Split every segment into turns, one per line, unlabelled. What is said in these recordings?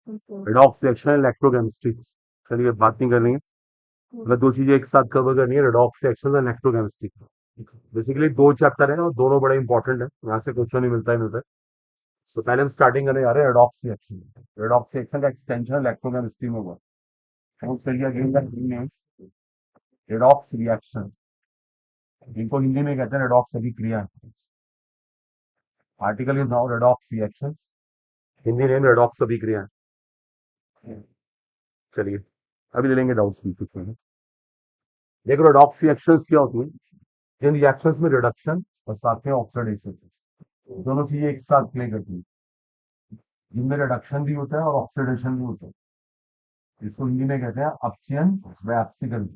Redox reaction, electrochemistry. चलिए बात नहीं करनी है, मतलब दो चीजें एक साथ कवर करनी है, रेडॉक्स रिएक्शन और इलेक्ट्रोकेमिस्ट्री। बेसिकली दो चैप्टर है और दोनों बड़े इंपॉर्टेंट है, यहाँ से क्वेश्चन नहीं मिलता है मिलता है। तो पहले हम स्टार्टिंग करने जा रहे हैं रेडॉक्स रिएक्शन। रेडॉक्स रिएक्शन का एक्सटेंशन इलेक्ट्रोकेमिस्ट्री में हुआ। तो उसके लिए रेडॉक्स रिएक्शन, इनको हिंदी में कहते हैं रेडॉक्स अभिक्रिया। Article is now redox reaction, Hindi name redox अभिक्रिया। चलिए अभी ले लेंगे डाउट्स कुछ में। देखो रेडॉक्स रिएक्शंस क्या होती है, जिन रिएक्शंस में रिडक्शन और साथ में ऑक्सीडेशन दोनों चीजें एक साथ प्ले करती है, जिनमें रिडक्शन भी होता है और ऑक्सीडेशन भी होता है। इसको हिंदी में कहते हैं अपचयन व ऑक्सीकरण।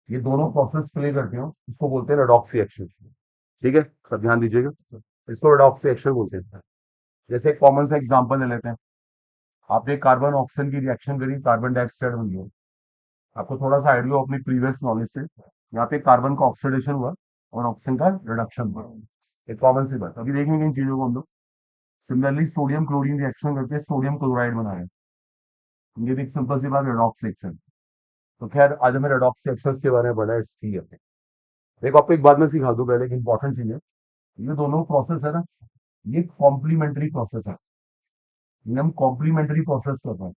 ये दोनों प्रोसेस प्ले करते हो, इसको बोलते हैं रेडॉक्स रिएक्शन। ठीक है, सब ध्यान दीजिएगा, इसको रेडॉक्स रिएक्शन बोलते हैं। जैसे एक कॉमन सा एग्जांपल ले लेते हैं, आपने कार्बन ऑक्सीजन की रिएक्शन करी, कार्बन डाइऑक्साइड बन गया। आपको थोड़ा सा आइडिया हो अपनी प्रीवियस नॉलेज से, यहाँ पे कार्बन का ऑक्सीडेशन हुआ और ऑक्सीजन का रिडक्शन हुआ। एक कॉमन सी बात, अभी देखेंगे इन चीजों को हम लोग। सिमिलरली सोडियम क्लोरीन रिएक्शन करके सोडियम क्लोराइड बना है, ये भी एक सिंपल सी बात, रेडॉक्स रिएक्शन। तो खैर आज हमें रेडॉक्स रिएक्शंस के बारे में पढ़ा है, इसकी है। देखो आपको एक बात मैं सिखा दूं पहले, एक इंपॉर्टेंट चीज है, ये दोनों प्रोसेस है ना, ये कॉम्प्लीमेंट्री प्रोसेस है। ये हम कॉम्प्लीमेंट्री प्रोसेस करते हैं।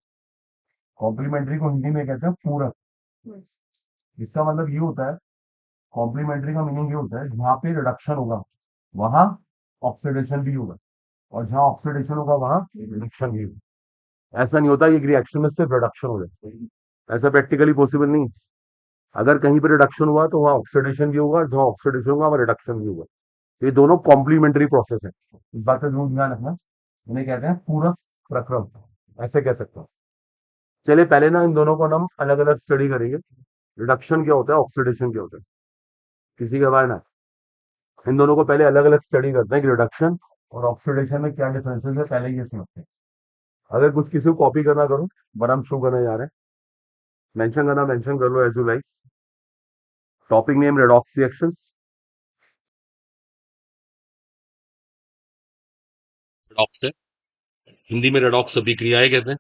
कॉम्प्लीमेंट्री को हिंदी में कहते हैं पूरक। इसका मतलब ये होता है, कॉम्प्लीमेंट्री का मीनिंग ये होता है, जहाँ पे रिडक्शन होगा वहां ऑक्सीडेशन भी होगा, और जहाँ ऑक्सीडेशन होगा वहां रिडक्शन भी होगा। ऐसा नहीं होता एक रिएक्शन में सिर्फ रिडक्शन हो जाए, ऐसा प्रैक्टिकली पॉसिबल नहीं। अगर कहीं पर रिडक्शन हुआ तो वहाँ ऑक्सीडेशन भी होगा, जहाँ ऑक्सीडेशन होगा वहाँ रिडक्शन भी होगा। ये दोनों कॉम्प्लीमेंट्री प्रोसेस है, इस बात का जरूर ध्यान रखना। उन्हें कहते हैं पूरक प्रक्रम, ऐसे कह सकते हो। चलिए पहले ना इन दोनों को हम अलग अलग स्टडी करेंगे, रिडक्शन क्या होता है, ऑक्सीडेशन क्या होता है, किसी के बारे ना। इन दोनों को पहले अलग अलग स्टडी करते हैं कि रिडक्शन और ऑक्सीडेशन में क्या डिफरेंसेस है, पहले ये समझते हैं। अगर कुछ किसी को कॉपी करना करो, बट हम शुरू करने जा रहे हैं। मेंशन करना मेंशन कर लो as you like. Topic name redox reactions. Redox है, हिंदी में रेडॉक्स अभिक्रियाएं कहते हैं।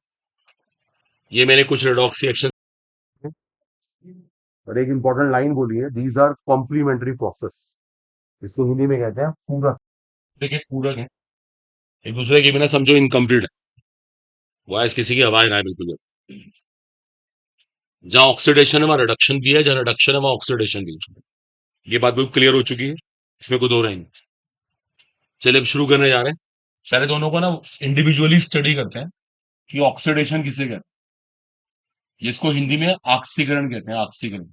ये मैंने कुछ रेडॉक्स रिएक्शन और एक इंपॉर्टेंट लाइन बोली है, दीज आर कॉम्प्लीमेंट्री प्रोसेस। इसको हिंदी में कहते हैं पूरक। देखिए पूरक है, एक दूसरे के बिना समझो इनकम्प्लीट है। वॉइस किसी की आवाज ना है बिल्कुल। जहां ऑक्सीडेशन है वहां रिडक्शन भी है, जहां रिडक्शन है वहां ऑक्सीडेशन भी है। ये बात बिल्कुल क्लियर हो चुकी है, इसमें कोई दो राय नहीं। चलिए अब शुरू करने जा रहे हैं। पहले दोनों को ना इंडिविजुअली स्टडी करते हैं कि ऑक्सीडेशन किसे कहते हैं। इसको हिंदी में ऑक्सीकरण कहते हैं, ऑक्सीकरण।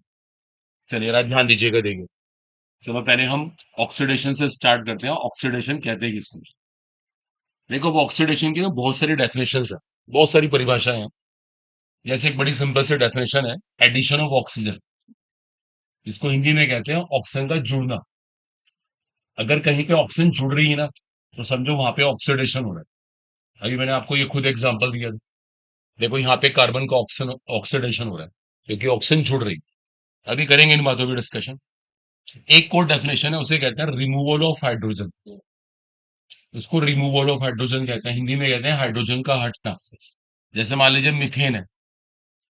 चलिए जरा ध्यान दीजिएगा, देखिए। चलो पहले हम ऑक्सीडेशन से स्टार्ट करते हैं, ऑक्सीडेशन कहते हैं किसको। देखो अब ऑक्सीडेशन की ना बहुत सारी डेफिनेशन है, बहुत सारी परिभाषाएं हैं। जैसे एक बड़ी सिंपल सी डेफिनेशन है, एडिशन ऑफ ऑक्सीजन। इसको हिंदी में कहते हैं ऑक्सीजन का जुड़ना। अगर कहीं पे ऑक्सीजन जुड़ रही है ना, तो समझो वहां पे ऑक्सीडेशन हो रहा है। अभी मैंने आपको ये खुद एग्जांपल दिया। देखो यहाँ पे कार्बन का ऑक्सीजन ऑक्सीडेशन हो रहा है, क्योंकि ऑक्सीजन जुड़ रही है। अभी करेंगे इन बातों की डिस्कशन। एक और डेफिनेशन है, उसे कहते हैं रिमूवल ऑफ हाइड्रोजन। उसको रिमूवल ऑफ हाइड्रोजन कहते हैं, हिंदी में कहते हैं हाइड्रोजन का हटना। जैसे मान लीजिए मिथेन है,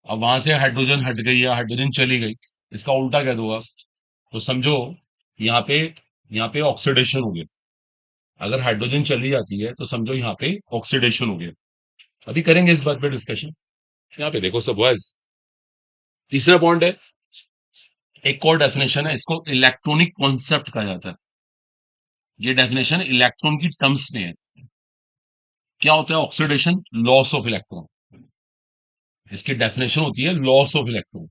अब वहां से हाइड्रोजन हट गई या हाइड्रोजन चली गई, इसका उल्टा कह दो आप, तो समझो यहाँ पे यहाँ पे ऑक्सीडेशन हो गया। अगर हाइड्रोजन चली जाती है तो समझो यहाँ पे ऑक्सीडेशन हो गया। अभी करेंगे इस बात पे डिस्कशन। यहाँ पे देखो सब बॉयज, तीसरा पॉइंट है, एक और डेफिनेशन है, इसको इलेक्ट्रॉनिक कॉन्सेप्ट कहा जाता है। ये डेफिनेशन इलेक्ट्रॉन की टर्म्स में है। क्या होता है ऑक्सीडेशन, लॉस ऑफ इलेक्ट्रॉन। इसकी डेफिनेशन होती है लॉस ऑफ इलेक्ट्रॉन,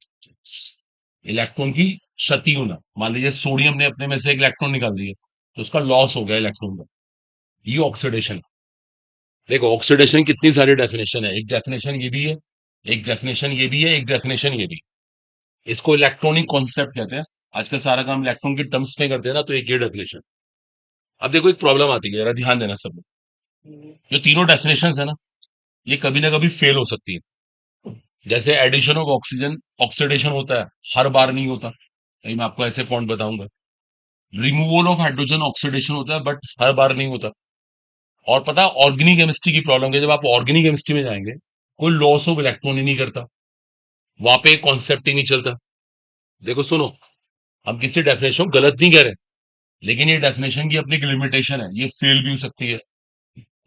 इलेक्ट्रॉन की क्षति होना। मान लीजिए सोडियम ने अपने में से एक इलेक्ट्रॉन निकाल दिया, तो उसका लॉस हो गया इलेक्ट्रॉन का, ये ऑक्सीडेशन। देखो ऑक्सीडेशन कितनी सारी डेफिनेशन है, एक डेफिनेशन ये भी है, एक डेफिनेशन ये भी है, एक डेफिनेशन ये भी। इसको इलेक्ट्रॉनिक कॉन्सेप्ट कहते हैं। आजकल सारा काम इलेक्ट्रॉन की टर्म्स में करते हैं ना, तो एक ये डेफिनेशन। अब देखो एक प्रॉब्लम आती है, जरा ध्यान देना सब लोग। जो तीनों डेफिनेशन है ना, ये कभी ना कभी फेल हो सकती है। जैसे एडिशन ऑफ ऑक्सीजन ऑक्सीडेशन होता है, हर बार नहीं होता। कहीं मैं आपको ऐसे पॉइंट बताऊंगा। रिमूवल ऑफ हाइड्रोजन ऑक्सीडेशन होता है, बट हर बार नहीं होता। और पता है ऑर्गेनिक केमिस्ट्री की प्रॉब्लम है, जब आप ऑर्गेनिक केमिस्ट्री में जाएंगे, कोई लॉस ऑफ इलेक्ट्रॉन ही नहीं करता, वहां पे कॉन्सेप्ट ही नहीं चलता। देखो सुनो, हम किसी डेफिनेशन को गलत नहीं कह रहे, लेकिन ये डेफिनेशन की अपनी एक लिमिटेशन है, ये फेल भी हो सकती है,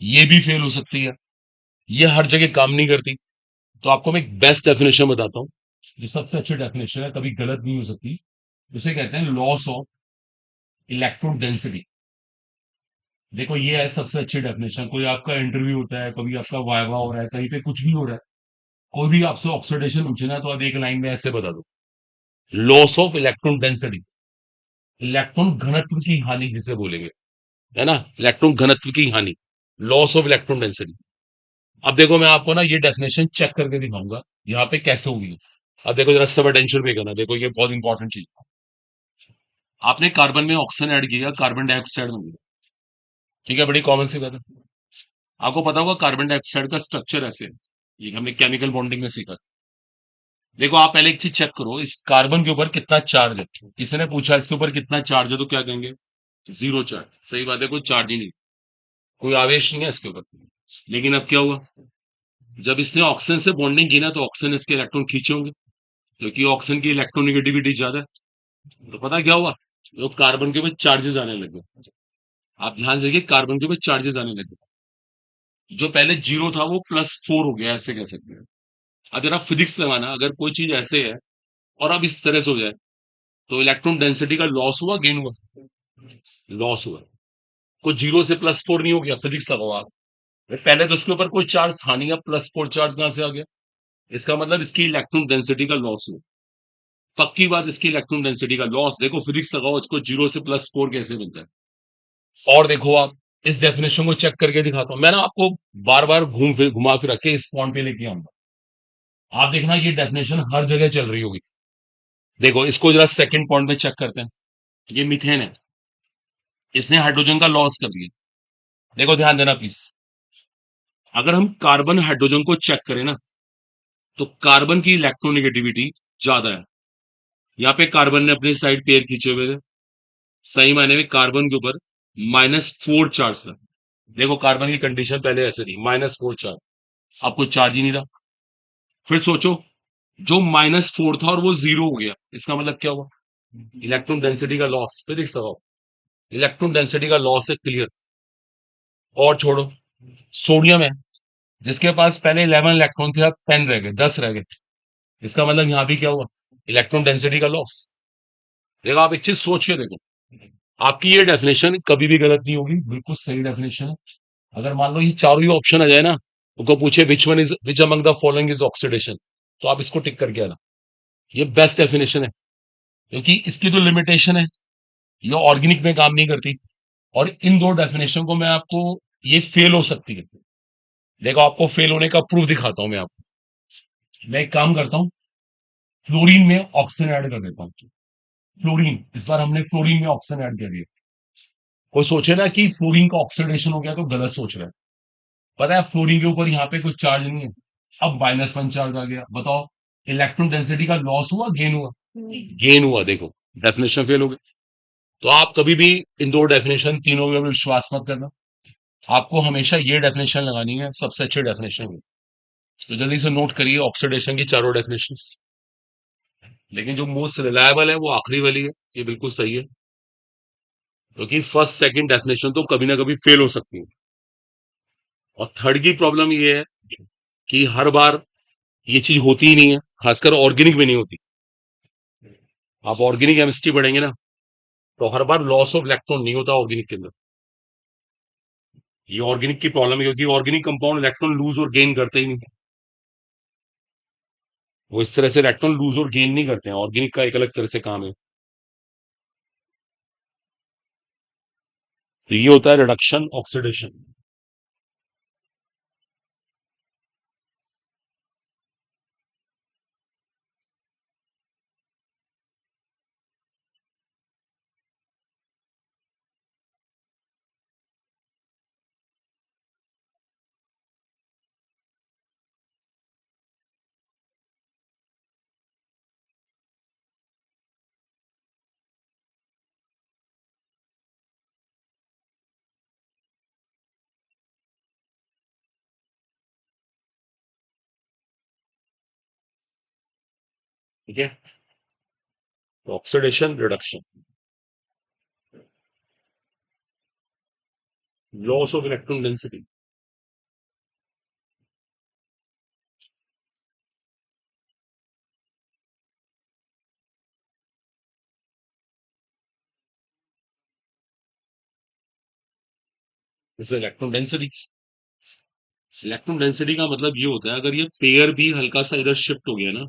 ये भी फेल हो सकती है, ये हर जगह काम नहीं करती। तो आपको मैं एक बेस्ट डेफिनेशन बताता हूँ, जो सबसे अच्छी डेफिनेशन है, कभी गलत नहीं हो सकती। उसे कहते हैं लॉस ऑफ इलेक्ट्रॉन डेंसिटी। देखो ये है सबसे अच्छी डेफिनेशन। कोई आपका इंटरव्यू होता है, कभी आपका वाइवा हो रहा है, कहीं पे कुछ भी हो रहा है, कोई भी आपसे ऑक्सीडेशन पूछे ना, तो आप एक लाइन में ऐसे बता दो, loss of electron density, electron घनत्व की हानि जिसे बोलेंगे, है ना, इलेक्ट्रॉन घनत्व की हानि, लॉस ऑफ इलेक्ट्रॉन डेंसिटी। अब देखो मैं आपको ना ये डेफिनेशन चेक करके दिखाऊंगा यहाँ पे कैसे होगी। अब देखो जरा सब अटेंशन पे करना, देखो ये बहुत इंपॉर्टेंट चीज। आपने कार्बन में ऑक्सीजन ऐड किया, कार्बन डाइऑक्साइड में मिला, ठीक है, बड़ी कॉमन सी बात है। आपको पता होगा कार्बन डाइऑक्साइड का स्ट्रक्चर ऐसे है, ये हमने केमिकल बॉन्डिंग में सीखा। देखो आप पहले एक चीज चेक करो, इस कार्बन के ऊपर कितना चार्ज है। किसी ने पूछा इसके ऊपर कितना चार्ज है, तो क्या कहेंगे, जीरो चार्ज। सही बात है, कोई चार्ज ही नहीं, कोई आवेश नहीं है इसके ऊपर। लेकिन अब क्या हुआ, जब इसने ऑक्सीजन से बॉन्डिंग की ना, तो ऑक्सीजन इसके इलेक्ट्रॉन खींचे होंगे, क्योंकि ऑक्सीजन की इलेक्ट्रोनिगेटिविटी ज्यादा है। तो पता क्या हुआ, तो कार्बन के ऊपर चार्जेस आने लगे। आप ध्यान से देखिए, कार्बन के ऊपर चार्जेस आने लगे, जो पहले जीरो था वो +4 हो गया, ऐसे कह सकते हैं। अब जरा फिजिक्स लगाना, अगर कोई चीज ऐसे है और अब इस तरह से हो जाए, तो इलेक्ट्रॉन डेंसिटी का लॉस हुआ गेन हुआ, लॉस हुआ। कोई जीरो से +4 नहीं हो गया, फिजिक्स लगाओ आप। पहले तो उसके ऊपर कोई चार्ज था नहीं, अब +4 चार्ज कहां से आ गया, इसका मतलब इसकी इलेक्ट्रॉन डेंसिटी का लॉस हुआ। पक्की बात, इसकी इलेक्ट्रॉन डेंसिटी का लॉस। देखो फिजिक्स लगाओ, इसको जीरो से +4 कैसे मिलता है। और देखो आप इस डेफिनेशन को चेक करके दिखाता हूं मैं ना आपको, बार बार घुमा फिर के इस पॉइंट पे लेके आऊंगा। आप देखना ये डेफिनेशन हर जगह चल रही होगी। देखो इसको जरा सेकंड पॉइंट में चेक करते हैं। ये मीथेन है, इसने हाइड्रोजन का लॉस कर दिया। देखो ध्यान देना प्लीज, अगर हम कार्बन हाइड्रोजन को चेक करें ना, तो कार्बन की इलेक्ट्रोनिगेटिविटी ज्यादा है। यहाँ पे कार्बन ने अपने साइड पेयर खींचे हुए थे, सही मायने में कार्बन के ऊपर -4 चार्ज था। देखो कार्बन की कंडीशन पहले ऐसे थी, -4 चार्ज, अब कोई चार्ज ही नहीं था। फिर सोचो, जो -4 था और वो जीरो हो गया, इसका मतलब क्या हुआ, इलेक्ट्रॉन डेंसिटी का लॉस। फिजिक्स लगाओ, इलेक्ट्रॉन डेंसिटी का लॉस है, क्लियर। और छोड़ो, सोडियम है, जिसके पास पहले 11 इलेक्ट्रॉन थे, अब 10 रह गए, 10 रह गए, इसका मतलब यहां भी क्या हुआ, इलेक्ट्रॉन डेंसिटी का लॉस। देखो आप एक चीज सोच के देखो, आपकी ये डेफिनेशन कभी भी गलत नहीं होगी, बिल्कुल सही डेफिनेशन है। अगर मान लो ये चारों ही ऑप्शन आ जाए ना, उनको पूछे which among the following is oxidation, तो आप इसको टिक करके आना, ये बेस्ट डेफिनेशन है। क्योंकि इसकी तो लिमिटेशन है, ये ऑर्गेनिक में काम नहीं करती। और इन दो डेफिनेशन को मैं आपको, ये फेल हो सकती है। देखो आपको फेल होने का प्रूफ दिखाता हूं मैं आपको। मैं एक काम करता हूँ, फ्लोरीन में ऑक्सीजन ऐड कर देता हूँ। फ्लोरीन, इस बार हमने फ्लोरीन में ऑक्सीजन ऐड कर दिया। कोई सोचे ना कि फ्लोरीन का ऑक्सीडेशन हो गया, तो गलत सोच रहा है। पता है फ्लोरीन के ऊपर यहाँ पे कोई चार्ज नहीं है, अब -1 चार्ज आ गया। बताओ इलेक्ट्रॉन डेंसिटी का लॉस हुआ गेन हुआ, गेन हुआ। देखो डेफिनेशन फेल हो गई। तो आप कभी भी इन दो डेफिनेशन तीनों में विश्वास मत करना, आपको हमेशा ये डेफिनेशन लगानी है, सबसे अच्छी डेफिनेशन है। तो जल्दी से नोट करिए ऑक्सीडेशन की चारों डेफिनेशंस। लेकिन जो मोस्ट रिलायबल है वो आखिरी वाली है, ये बिल्कुल सही है। क्योंकि फर्स्ट सेकंड डेफिनेशन तो कभी ना कभी फेल हो सकती है। और थर्ड की प्रॉब्लम ये है कि हर बार ये चीज होती ही नहीं है, खासकर ऑर्गेनिक में नहीं होती। आप ऑर्गेनिक केमिस्ट्री पढ़ेंगे ना, तो हर बार लॉस ऑफ इलेक्ट्रॉन नहीं होता ऑर्गेनिक के अंदर। ये ऑर्गेनिक की प्रॉब्लम है, क्योंकि ऑर्गेनिक कंपाउंड इलेक्ट्रॉन लूज और गेन करते ही नहीं। वो इस तरह से इलेक्ट्रॉन लूज और गेन नहीं करते हैं, ऑर्गेनिक का एक अलग तरह से काम है। तो ये होता है रिडक्शन ऑक्सीडेशन। ठीक है, तो oxidation reduction, loss of electron density. जैसे इलेक्ट्रॉन डेंसिटी, इलेक्ट्रॉन डेंसिटी का मतलब ये होता है अगर ये पेयर भी हल्का सा इधर शिफ्ट हो गया ना,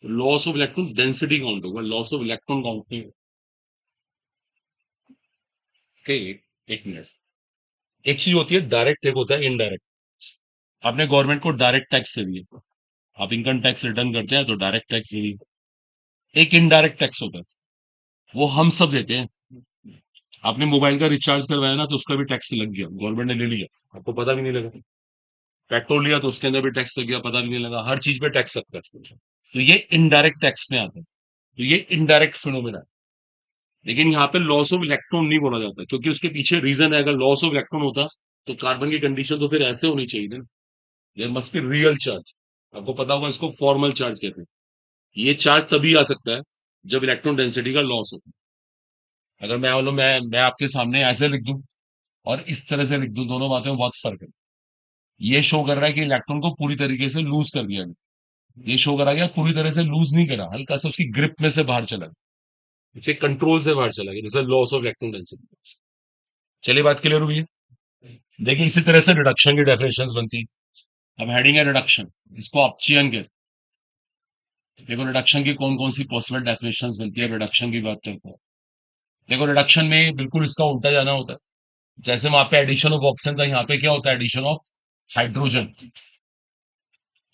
loss of electron density count होगा, लॉस ऑफ इलेक्ट्रॉन काउंट नहीं होगा। ओके, एक मिनट। एक चीज होती है डायरेक्ट, एक होता है इनडायरेक्ट। आपने गवर्नमेंट को डायरेक्ट टैक्स दे दिया, आप इनकम टैक्स रिटर्न करते हैं तो डायरेक्ट टैक्स दे दिया। एक इनडायरेक्ट टैक्स होता है, वो हम सब देते हैं। आपने मोबाइल का रिचार्ज करवाया ना तो उसका भी टैक्स लग गया, गवर्नमेंट ने ले लिया, आपको पता भी नहीं लगा। पेट्रोल लिया तो उसके अंदर भी टैक्स लग गया, पता भी नहीं लगा। हर चीज पे टैक्स लगता है, तो ये इनडायरेक्ट टैक्स में आता है, तो ये इनडायरेक्ट फिनोमेना है। लेकिन यहाँ पे लॉस ऑफ इलेक्ट्रॉन नहीं बोला जाता क्योंकि उसके पीछे रीजन है, अगर लॉस ऑफ इलेक्ट्रॉन होता तो कार्बन की कंडीशन तो फिर ऐसे होनी चाहिए ना, there must be real charge. आपको पता होगा इसको फॉर्मल चार्ज कहते हैं। ये चार्ज तभी आ सकता है जब इलेक्ट्रॉन डेंसिटी का लॉस हो। अगर मैं बोलूं मैं आपके सामने ऐसे लिख दूं और इस तरह से लिख दूं, दोनों बातों में बहुत फर्क है। ये शो कर रहा है कि इलेक्ट्रॉन को पूरी तरीके से लूज कर दिया गया, ये शो करा गया पूरी तरह से लूज नहीं करा, हल्का सा उसकी ग्रिप में से बाहर चला गया, फिर कंट्रोल से बाहर चला गया, जैसे लॉस ऑफ इलेक्ट्रॉन डेंसिटी। चलिए बात क्लियर हुई है। देखिए इसी तरह से रिडक्शन की डेफिनेशंस बनती है। अब हेडिंग है रिडक्शन, इसको आप चयन के देखो रिडक्शन की कौन कौन सी पॉसिबल डेफिनेशंस बनती है, रिडक्शन की बात करते हैं। देखो रिडक्शन में बिल्कुल इसका उल्टा जाना होता है। जैसे वहां पे एडिशन ऑफ ऑक्सीजन था, यहाँ पे क्या होता है, एडिशन ऑफ हाइड्रोजन।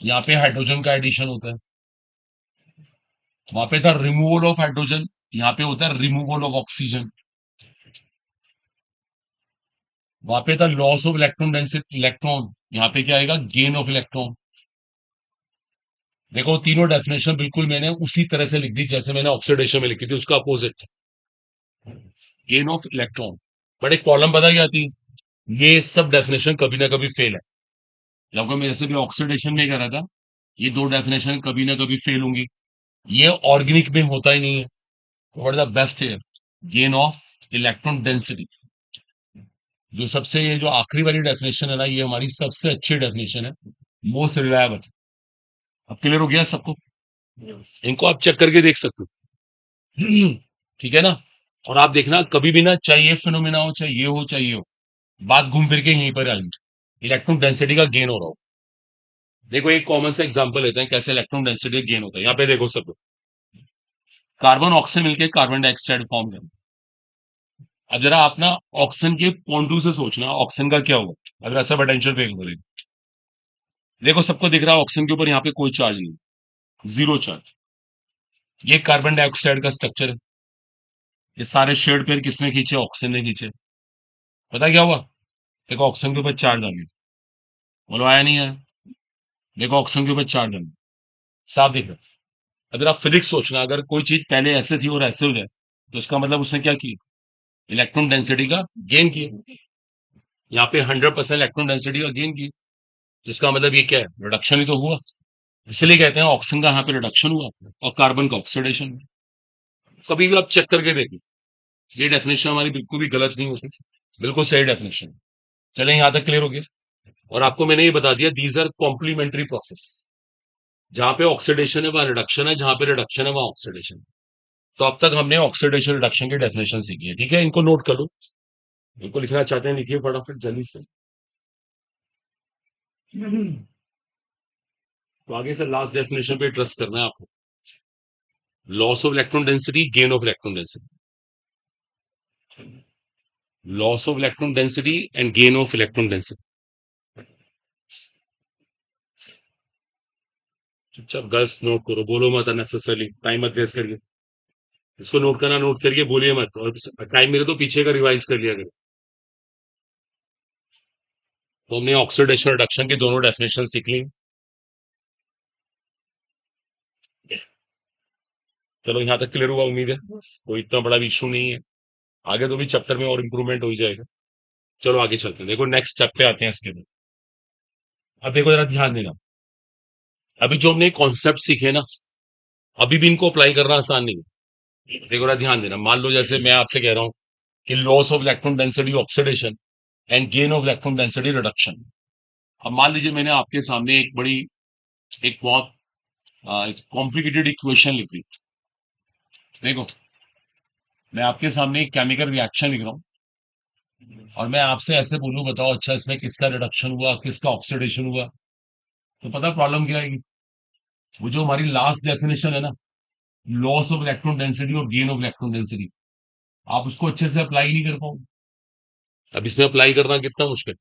यहाँ पे हाइड्रोजन का एडिशन होता है। वहां पे था रिमूवल ऑफ हाइड्रोजन, यहाँ पे होता है रिमूवल ऑफ ऑक्सीजन। वहां पे था loss of electron density electron, यहाँ पे क्या आएगा, गेन ऑफ इलेक्ट्रॉन। देखो तीनों डेफिनेशन बिल्कुल मैंने उसी तरह से लिख दी जैसे मैंने ऑक्सीडेशन में लिखी थी, उसका opposite, gain of electron. But एक प्रॉब्लम पता क्या आती है, ये सब डेफिनेशन कभी ना कभी फेल है। जब मैं ऐसे भी ऑक्सीडेशन में कह रहा था, ये दो डेफिनेशन कभी ना कभी फेल होंगी, ये ऑर्गेनिक में होता ही नहीं है। What is the best here, gain of electron density. जो सबसे ये जो आखिरी वाली डेफिनेशन है ना, ये हमारी सबसे अच्छी डेफिनेशन है, मोस्ट रिलायबल। अब क्लियर हो गया सबको, इनको आप चेक करके देख सकते हो। ठीक है ना। और आप देखना कभी भी ना, चाहे ये फिनोमिना हो, चाहे ये हो, चाहे ये हो, बात घूम फिर के यहीं पर आएगी, इलेक्ट्रॉन डेंसिटी का गेन हो रहा हो। देखो एक कॉमन सा एग्जांपल लेते हैं कैसे इलेक्ट्रॉन डेंसिटी गेन होता है। यहाँ पे देखो सब, कार्बन ऑक्सीजन मिलके कार्बन डाइऑक्साइड फॉर्म कर। अब जरा आप ना ऑक्सीजन के पॉइंट टू से सोचना, ऑक्सीजन का क्या होगा अगर ऐसा पोटेंशियल फेंक बोले। देखो सबको दिख रहा है ऑक्सीजन के ऊपर यहाँ पे कोई चार्ज नहीं, जीरो चार्ज। ये कार्बन डाइऑक्साइड का स्ट्रक्चर है, ये सारे शेड पेयर किसने खींचे, ऑक्सीजन ने खींचे। पता क्या हुआ, देखो ऑक्सीजन के ऊपर चार्ज आ गया, बोलो आया नहीं आया। देखो ऑक्सीजन के ऊपर चार्ज आ गया, साफ दिख रहा है। अगर आप फिजिक्स सोचना, अगर कोई चीज पहले ऐसे थी और ऐसे हो जाए तो इसका मतलब उसने क्या किया, इलेक्ट्रॉन डेंसिटी का गेन किया। यहाँ पे 100% इलेक्ट्रॉन डेंसिटी का गेन किया, जिसका मतलब ये क्या है, रिडक्शन ही तो हुआ। इसलिए कहते हैं ऑक्सीजन का यहाँ पे रिडक्शन हुआ और कार्बन का ऑक्सीडेशन। कभी भी आप चेक करके देखिए, ये डेफिनेशन हमारी बिल्कुल भी गलत नहीं होती, बिल्कुल सही डेफिनेशन। चले यहाँ तक क्लियर हो गया। और आपको मैंने ये बता दिया, दीज आर कॉम्प्लीमेंट्री प्रोसेस। जहां पे ऑक्सीडेशन है वहां रिडक्शन है, जहां पे रिडक्शन है वहां ऑक्सीडेशन है। तो अब तक हमने ऑक्सीडेशन रिडक्शन की डेफिनेशन सीखी है, ठीक है, इनको नोट कर लो। इनको लिखना चाहते हैं लिखिए फटाफट जल्दी से। तो आगे से लास्ट डेफिनेशन पे ट्रस्ट करना है आपको, loss of electron density, gain of electron density, loss of electron density and gain of electron density. चुपचाप गर्ल्स नोट करो, बोलो मत अननेसेसरली, टाइम मत वेस्ट करिए। इसको नोट करना नोट करिए, बोलिए मत, और टाइम मेरे तो पीछे का रिवाइज कर लिया करो। तो हमने ऑक्सीडेशन रिडक्शन की दोनों डेफिनेशन सीख ली। चलो यहाँ तक क्लियर हुआ, उम्मीद है कोई इतना बड़ा इशू नहीं है। आगे तो भी चैप्टर में और इम्प्रूवमेंट हो ही जाएगा। चलो आगे चलते हैं, देखो नेक्स्ट स्टेप पे आते हैं इसके लिए। अब देखो जरा ध्यान देना, अभी जो हमने कॉन्सेप्ट सीखे ना, अभी भी इनको अप्लाई करना आसान नहीं है। देखो ना, ध्यान देना, मान लो जैसे मैं आपसे कह रहा हूँ कि loss of electron density oxidation and gain of electron density reduction. अब मान लीजिए मैंने आपके सामने एक बहुत कॉम्प्लिकेटेड इक्वेशन लिख दी। देखो, मैं आपके सामने एक केमिकल रिएक्शन लिख रहा हूँ और मैं आपसे ऐसे बोलूं, बताओ अच्छा इसमें किसका रिडक्शन हुआ, किसका ऑक्सीडेशन हुआ, तो पता प्रॉब्लम क्या आएगी? वो जो हमारी लास्ट डेफिनेशन है ना, लॉस ऑफ इलेक्ट्रॉन डेंसिटी और गेन ऑफ इलेक्ट्रॉन डेंसिटी, आप उसको अच्छे से अप्लाई नहीं कर पाओगे। अब इसमें अप्लाई करना कितना मुश्किल,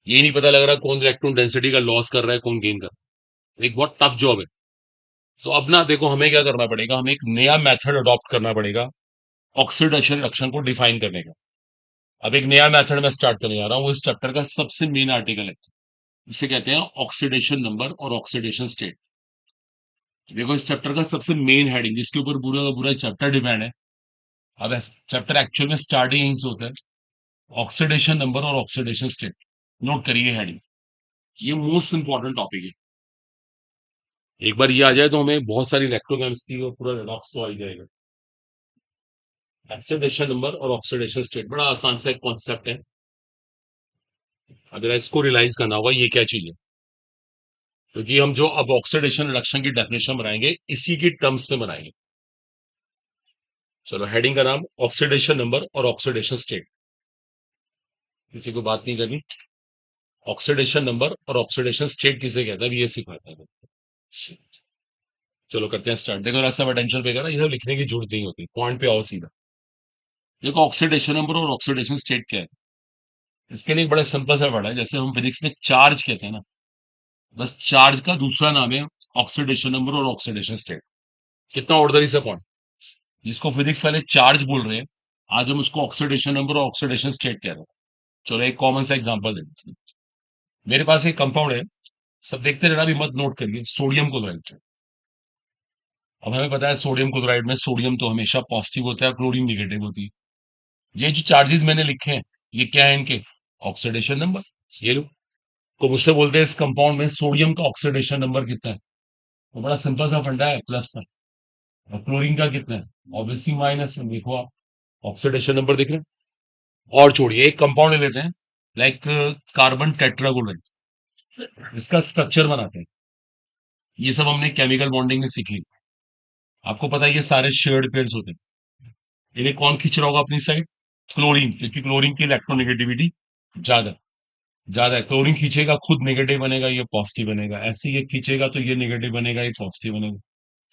ये नहीं पता लग रहा कौन इलेक्ट्रॉन डेंसिटी का लॉस कर रहा है, कौन गेन कर रहा है। एक बहुत टफ जॉब है। तो अब ना देखो, हमें क्या करना पड़ेगा, हमें एक नया मेथड अडॉप्ट करना पड़ेगा ऑक्सीडेशन रिडक्शन को डिफाइन करने का। अब एक नया मेथड मैं स्टार्ट करने जा रहा हूँ, वो इस चैप्टर का सबसे मेन आर्टिकल है। इसे कहते हैं ऑक्सीडेशन नंबर और ऑक्सीडेशन स्टेट। देखो, इस चैप्टर का सबसे मेन हेडिंग, जिसके ऊपर पूरा का पूरा चैप्टर डिपेंड है। अब चैप्टर एक्चुअल में स्टार्ट ही यहीं से होता है, ऑक्सीडेशन नंबर और ऑक्सीडेशन स्टेट। नोट करिए हेडिंग, ये मोस्ट इंपॉर्टेंट टॉपिक है। एक बार ये आ जाए तो हमें बहुत सारी इलेक्ट्रोकेमिस्ट्री और पूरा रिडॉक्स तो आ ही जाएगा। ऑक्सीडेशन नंबर और ऑक्सीडेशन स्टेट बड़ा आसान सा एक कॉन्सेप्ट है। अगर इसको रियलाइज करना होगा ये क्या चीज है, क्योंकि हम जो अब ऑक्सीडेशन रिडक्शन की डेफिनेशन बनाएंगे इसी की टर्म्स में बनाएंगे। चलो, हेडिंग का नाम ऑक्सीडेशन नंबर और ऑक्सीडेशन स्टेट। किसी को बात नहीं करनी, ऑक्सीडेशन नंबर और ऑक्सीडेशन स्टेट किसे कहता है, अभी ये सिखाता है। चलो करते हैं स्टार्ट। देखो, ऐसा पोटेंशियल पे ना, ये सब लिखने की जरूरत नहीं होती, पॉइंट पे आओ सीधा। देखो, ऑक्सीडेशन नंबर और ऑक्सीडेशन स्टेट क्या है, इसके लिए एक बड़ा सिंपल सा वर्ड है। जैसे हम फिजिक्स में चार्ज कहते हैं ना, बस चार्ज का दूसरा नाम है ऑक्सीडेशन नंबर और ऑक्सीडेशन स्टेट। कितना ऑर्डनरी सा पॉइंट, जिसको फिजिक्स वाले चार्ज बोल रहे हैं, आज हम उसको ऑक्सीडेशन नंबर और ऑक्सीडेशन स्टेट कह रहे हैं। चलो एक कॉमन सा एग्जांपल देते हैं। मेरे पास एक कंपाउंड है, सब देखते रहना, भी मत नोट करिए, सोडियम क्लोराइड। अब हमें पता है सोडियम क्लोराइड में सोडियम तो हमेशा पॉजिटिव होता है, क्लोरीन निगेटिव होती है। ये जो चार्जेस मैंने लिखे हैं, ये क्या है इनके, ऑक्सीडेशन नंबर। ये लो, तो मुझसे बोलते हैं इस कंपाउंड में सोडियम का ऑक्सीडेशन नंबर कितना है, तो बड़ा सिंपल सा फंडा है, प्लस का। और क्लोरीन का कितना है, ऑब्वियसली माइनस है। देखो आप, ऑक्सीडेशन नंबर देख रहे हैं। और छोड़िए, एक कंपाउंड ले लेते हैं, लाइक कार्बन टेट्राक्लोराइड। इसका स्ट्रक्चर बनाते हैं, ये सब हमने केमिकल बॉन्डिंग में सीख ली। आपको पता है ये सारे शेयर्ड पेयर्स होते हैं। इन्हें कौन खींच रहा होगा अपनी साइड, क्लोरीन, क्योंकि क्लोरीन की इलेक्ट्रोनेगेटिविटी ज्यादा ज्यादा है। क्लोरीन खींचेगा खुद नेगेटिव बनेगा, ये पॉजिटिव बनेगा। ऐसे ये खींचेगा तो ये नेगेटिव बनेगा, ये पॉजिटिव बनेगा।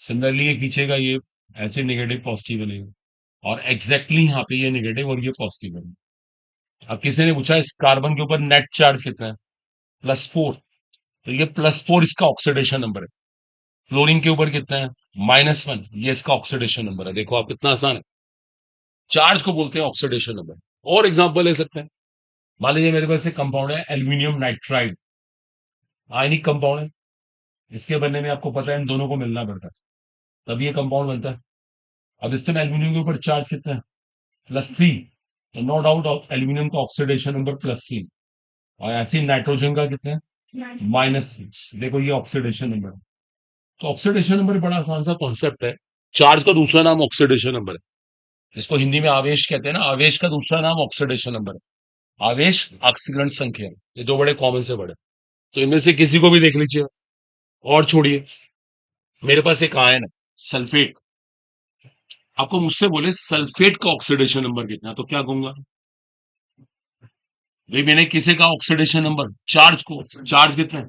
सिमिलरली ये खींचेगा, ये ऐसे नेगेटिव पॉजिटिव बनेगा। और एग्जैक्टली यहाँ पे ये नेगेटिव और ये पॉजिटिव बनेगा। अब किसी ने पूछा इस कार्बन के ऊपर नेट चार्ज कितना है, +4, तो ये +4 इसका ऑक्सीडेशन नंबर है। फ्लोरीन के ऊपर कितना है, -1, ये इसका ऑक्सीडेशन नंबर है। देखो आप, कितना आसान है। चार्ज को बोलते हैं ऑक्सीडेशन नंबर। और एग्जांपल ले सकते हैं, मान लीजिए मेरे पास एक कंपाउंड है एल्यूमिनियम नाइट्राइड, आयनिक कंपाउंड है। इसके बनने में आपको पता है इन दोनों को मिलना पड़ता है, तभी ये कंपाउंड बनता है। अब इसमें एल्यूमिनियम के ऊपर चार्ज कितना है, +3, तो नो डाउट एल्यूमिनियम का ऑक्सीडेशन नंबर +3। और ऐसे ही नाइट्रोजन का कितना है, -3। देखो ये ऑक्सीडेशन नंबर है। तो ऑक्सीडेशन नंबर बड़ा आसान सा कॉन्सेप्ट है। चार्ज का दूसरा नाम ऑक्सीडेशन नंबर है, जिसको हिंदी में आवेश कहते हैं ना, आवेश का दूसरा नाम ऑक्सीडेशन नंबर है। आवेश, ऑक्सीकरण संख्या, ये दो बड़े कॉमन से बड़े। तो इनमें से किसी को भी देख लीजिए। और छोड़िए, मेरे पास एक आयन है सल्फेट, आपको मुझसे बोले सल्फेट का ऑक्सीडेशन नंबर कितना है, तो क्या कहूंगा भाई, मैंने किसे का ऑक्सीडेशन नंबर, चार्ज को, चार्ज कितना है,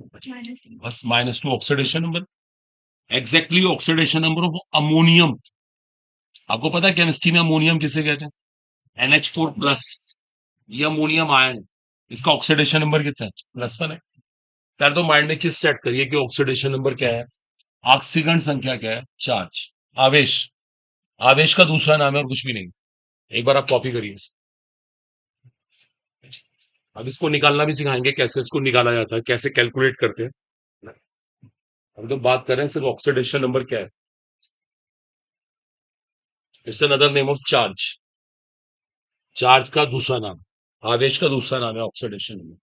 बस -2 oxidation number. Exactly oxidation number of ammonium. आपको पता है केमिस्ट्री में अमोनियम किसे कहते हैं, NH4+। ये अमोनियम आयन, इसका ऑक्सीडेशन नंबर कितना है, +1 है। यार तो माइंड में किस सेट करिए कि ऑक्सीडेशन नंबर क्या है, ऑक्सीकरण संख्या क्या है, चार्ज, आवेश। आवेश का दूसरा नाम है और कुछ भी नहीं। एक बार आप कॉपी करिए इसे। अब इसको निकालना भी सिखाएंगे, कैसे इसको निकाला जाता है, कैसे कैलकुलेट करते हैं। हम तो बात कर रहे हैं सिर्फ ऑक्सीडेशन नंबर क्या है। It's another name of charge. Charge का दूसरा नाम, आवेश का दूसरा नाम है ऑक्सीडेशन नंबर।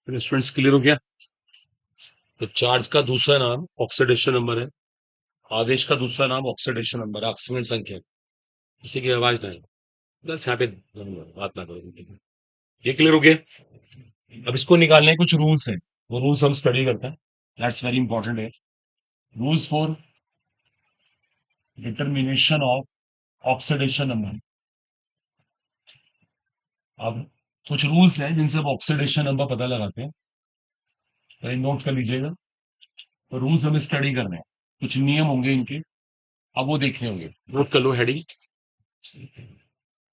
फिर स्टूडेंट्स क्लियर हो गया? तो चार्ज का दूसरा नाम ऑक्सीडेशन नंबर है, आवेश का दूसरा नाम ऑक्सीडेशन नंबर, ऑक्सीजन संख्या। किसी की आवाज ना आए, बस यहाँ पे बात ना करो। ये क्लियर हो गया? अब इसको निकालने के कुछ रूल्स हैं, वो रूल्स हम स्टडी करते हैं, दैट्स वेरी इंपॉर्टेंट है। Rules for determination of oxidation number. अब कुछ रूल्स हैं जिनसे हम ऑक्सीडेशन नंबर पता लगाते हैं, तो नोट कर लीजिएगा। तो रूल्स हमें स्टडी करने हैं, कुछ नियम होंगे इनके, अब वो देखने होंगे। नोट कर लो heading,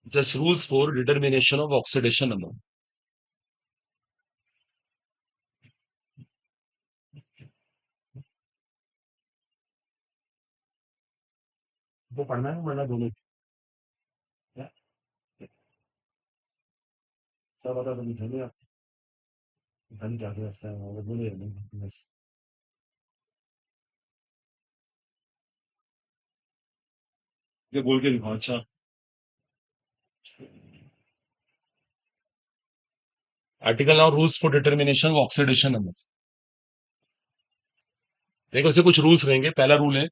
just rules for determination of oxidation number. वो पढ़ना है वरना दोनों क्या? सब बता दो, मुझे आप पता नहीं क्या समझता है वो बोले नहीं, बस ये बोल के दिखाओ। अच्छा, article now rules for determination of oxidation number. देखो इसे कुछ रूल्स रहेंगे। पहला रूल है,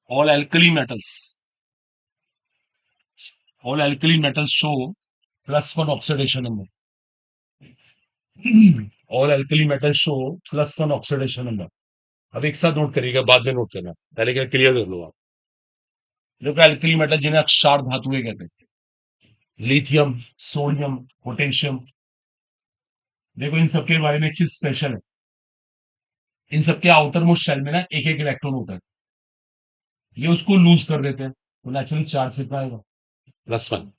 all alkali metals, all alkali metals show +1 oxidation number. All alkali metals show +1 oxidation number. अब एक साथ नोट करिएगा, बाद में नोट करना, पहले क्या क्लियर कर लो आप। देखो एल्कली मेटल जिन्हें क्षार धातुएं कहते हैं, लिथियम, सोडियम, पोटेशियम। देखो इन सबके बारे में एक चीज स्पेशल है, इन सबके आउटर मोस्ट शेल में ना एक एक इलेक्ट्रॉन होता है, ये उसको लूज कर देते हैं, तो नेचुरली चार्ज कितना आएगा? +1।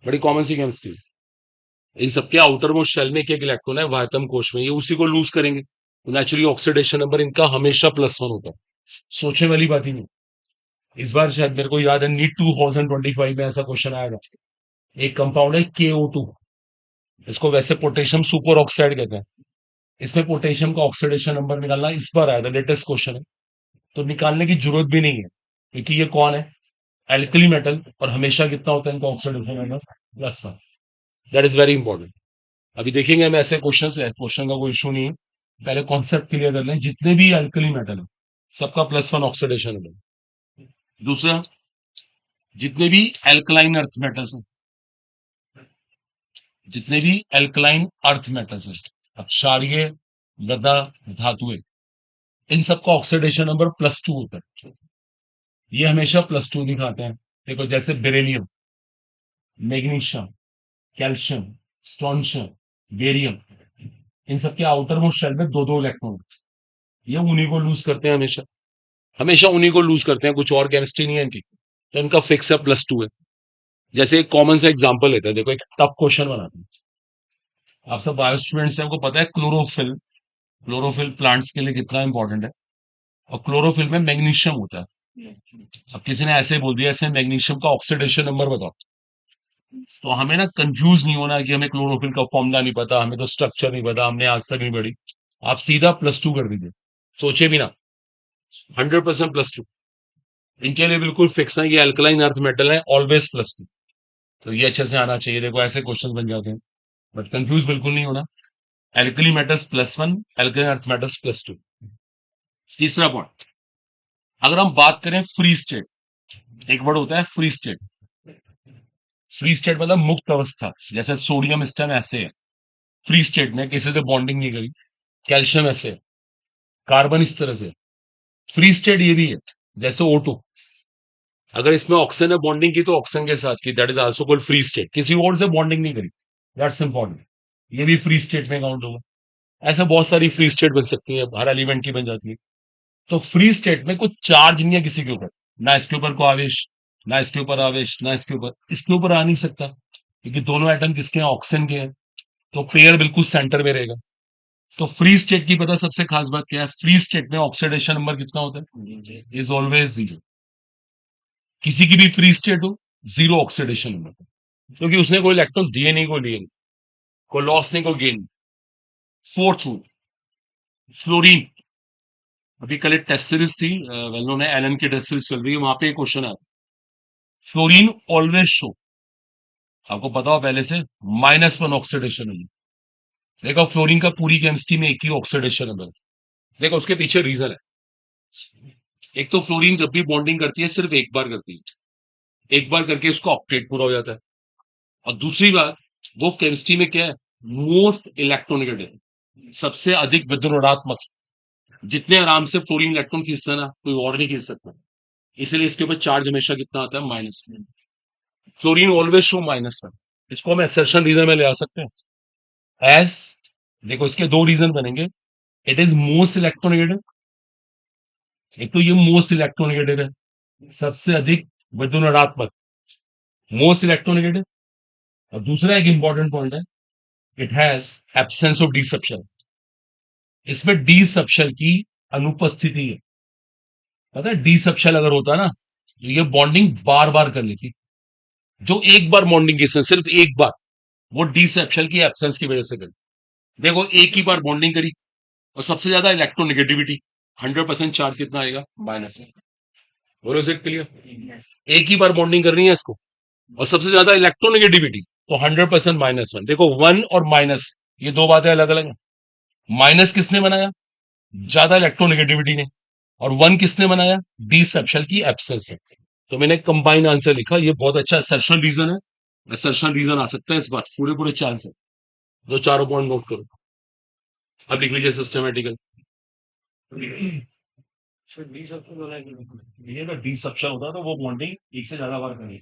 बड़ी कॉमन सी केमिस्ट्री। इन सबके आउटर मोस्ट शेल में एक एक इलेक्ट्रॉन है वायतम कोश में, ये उसी को लूज करेंगे, तो नेचुरली ऑक्सीडेशन नंबर इनका हमेशा +1 होता है। सोचने वाली बात ही नहीं। इस बार शायद मेरे को याद है नीट 2025 में ऐसा क्वेश्चन आया था। एक कंपाउंड है KO2, इसको वैसे पोटेशियम सुपर ऑक्साइड कहते हैं। इसमें पोटेशियम का ऑक्सीडेशन नंबर निकालना इस बार आया था, लेटेस्ट क्वेश्चन है, तो निकालने की जरूरत भी नहीं है, क्योंकि ये कौन है? एल्कली मेटल, और हमेशा कितना होता है इनका oxidation number? +1। That is very important. अभी देखेंगे हम ऐसे क्वेश्चन है, क्वेश्चन का कोई इशू नहीं है। पहले कॉन्सेप्ट क्लियर कर लें, जितने भी एल्कली मेटल है सबका +1 ऑक्सीडेशन नंबर। दूसरा, जितने भी एल्कलाइन अर्थ मेटल्स हैं, जितने भी एल्कलाइन अर्थ मेटल्स हैं, क्षारीय मृदा धातुएं, इन सबका ऑक्सीडेशन नंबर +2 होता है। ये हमेशा +2 दिखाते हैं। देखो जैसे beryllium, magnesium, calcium, strontium, barium, इन सबके आउटर मोस्ट शेल में दो दो इलेक्ट्रॉन, ये उन्हीं को लूज करते हैं हमेशा, हमेशा उन्हीं को लूज करते हैं, कुछ और केमिस्ट्री नहीं है इनकी, तो इनका फिक्स है +2 है। जैसे एक कॉमन सा एग्जांपल लेते हैं, देखो एक टफ क्वेश्चन बनाते हैं। आप सब बायो स्टूडेंट्स हैं, आपको पता है क्लोरोफिल, क्लोरोफिल प्लांट्स के लिए कितना इंपॉर्टेंट है, और क्लोरोफिल में मैग्नीशियम होता है। अब किसी ने ऐसे बोल दिया ऐसे मैग्नीशियम का ऑक्सीडेशन नंबर बताओ, तो हमें ना कंफ्यूज नहीं होना कि हमें क्लोरोफिल का फॉर्मूला नहीं पता, हमें तो स्ट्रक्चर नहीं पता, हमने आज तक नहीं पढ़ी। आप सीधा +2 कर दीजिए, सोचे भी ना, 100% +2। इनके लिए बिल्कुल फिक्स है, ये अल्कलाइन अर्थ मेटल है, ऑलवेज +2। तो ये अच्छे से आना चाहिए, देखो ऐसे क्वेश्चन बन जाते हैं, बट कंफ्यूज बिल्कुल नहीं होना। Alkali metals +1, alkaline earth metals +2। तीसरा पॉइंट, अगर हम बात करें फ्री स्टेट, एक वर्ड होता है फ्री स्टेट। फ्री स्टेट मतलब मुक्त अवस्था, जैसे सोडियम इस टाइम ऐसे है, फ्री स्टेट में किसी से बॉन्डिंग नहीं करी। कैल्शियम ऐसे है, कार्बन इस तरह से, फ्री स्टेट ये भी है। जैसे O2, अगर इसमें ऑक्सीजन ने बॉन्डिंग की तो ऑक्सीजन के साथ की, that is also called free state, किसी और से बॉन्डिंग नहीं करी, दैट्स इंपॉर्टेंट, ये भी फ्री स्टेट में काउंट होगा। ऐसा बहुत सारी फ्री स्टेट बन सकती है, हर एलिमेंट की बन जाती है। तो फ्री स्टेट में कुछ चार्ज नहीं है किसी के ऊपर, ना इसके ऊपर को आवेश, ना इसके ऊपर आवेश, ना इसके ऊपर आ नहीं सकता, क्योंकि दोनों एटम किसके हैं? ऑक्सीजन के हैं, तो पेयर बिल्कुल सेंटर में रहेगा। तो फ्री स्टेट की पता सबसे खास बात क्या है? फ्री स्टेट में ऑक्सीडेशन नंबर कितना होता है? Is always 0। किसी की भी फ्री स्टेट हो, 0 ऑक्सीडेशन नंबर, क्योंकि उसने कोई इलेक्ट्रॉन दिए नहीं, कोई लिए नहीं, कोई लॉस नहीं, कोई गेन। Fourth rule, fluorine. अभी कल एक टेस्ट सीरीज थी, वेल नोन है, एलन की टेस्ट सीरीज चल रही है, वहां पे एक क्वेश्चन आया, फ्लोरीन ऑलवेज शो, आपको पता हो पहले से, -1 ऑक्सीडेशन नंबर। देखो फ्लोरीन का पूरी केमिस्ट्री में एक ही ऑक्सीडेशन नंबर। देखो उसके पीछे रीजन है। एक तो फ्लोरीन जब भी बॉन्डिंग करती है सिर्फ एक बार करती है, एक बार करके उसका ऑक्टेट पूरा हो जाता है। और दूसरी बात, वो केमिस्ट्री में क्या है, मोस्ट इलेक्ट्रोनेगेटिव, सबसे अधिक विद्युत ऋणात्मक। जितने आराम से फ्लोरीन इलेक्ट्रॉन खींचता है ना, कोई और नहीं खींच सकता। इसलिए इसके ऊपर चार्ज हमेशा कितना आता है, -1। Fluorine always show -1। इसको हम एसर्शन रीजन में ले आ सकते हैं एज, देखो इसके दो रीजन बनेंगे। इट इज मोस्ट इलेक्ट्रोनेगेटिव, एक तो ये मोस्ट इलेक्ट्रोनेगेटिव है, सबसे अधिक विद्युत ऋणात्मक, मोस्ट इलेक्ट्रोनेगेटिव। और दूसरा एक इंपॉर्टेंट पॉइंट है, it has absence of d subshell. इसमें डी सब्शन की अनुपस्थिति है। पता है डी सब्शन अगर होता ना, तो ये बॉन्डिंग बार बार कर लेती। जो एक बार बॉन्डिंग की सिर्फ एक बार, वो डी सब्शन की एब्सेंस की वजह से करी। देखो एक ही बार बॉन्डिंग करी, और सबसे ज्यादा इलेक्ट्रोनेगेटिविटी, 100% चार्ज कितना आएगा, -1। बोलो इज इट क्लियर? एक ही बार बॉन्डिंग करनी है इसको, और सबसे ज्यादा इलेक्ट्रोनेगेटिविटी, तो 100% -1। देखो वन और माइनस, ये दो बातें अलग अलग हैं। माइनस किसने बनाया, ज्यादा इलेक्ट्रोनेगेटिविटी ने। और वन किसने बनाया, डी सब्शल की एब्सेंस है। तो मैंने कंबाइन आंसर लिखा, ये बहुत अच्छा असर्शन रीजन है। असर्शन रीजन आ सकता है इस बार, पूरे पूरे चांस है। जो चारों पॉइंट नोट करो, अब लिख लीजिए सिस्टमेटिकल। ये ना डी सब्शन होता तो वो बॉन्डिंग एक से ज्यादा बार करेगी,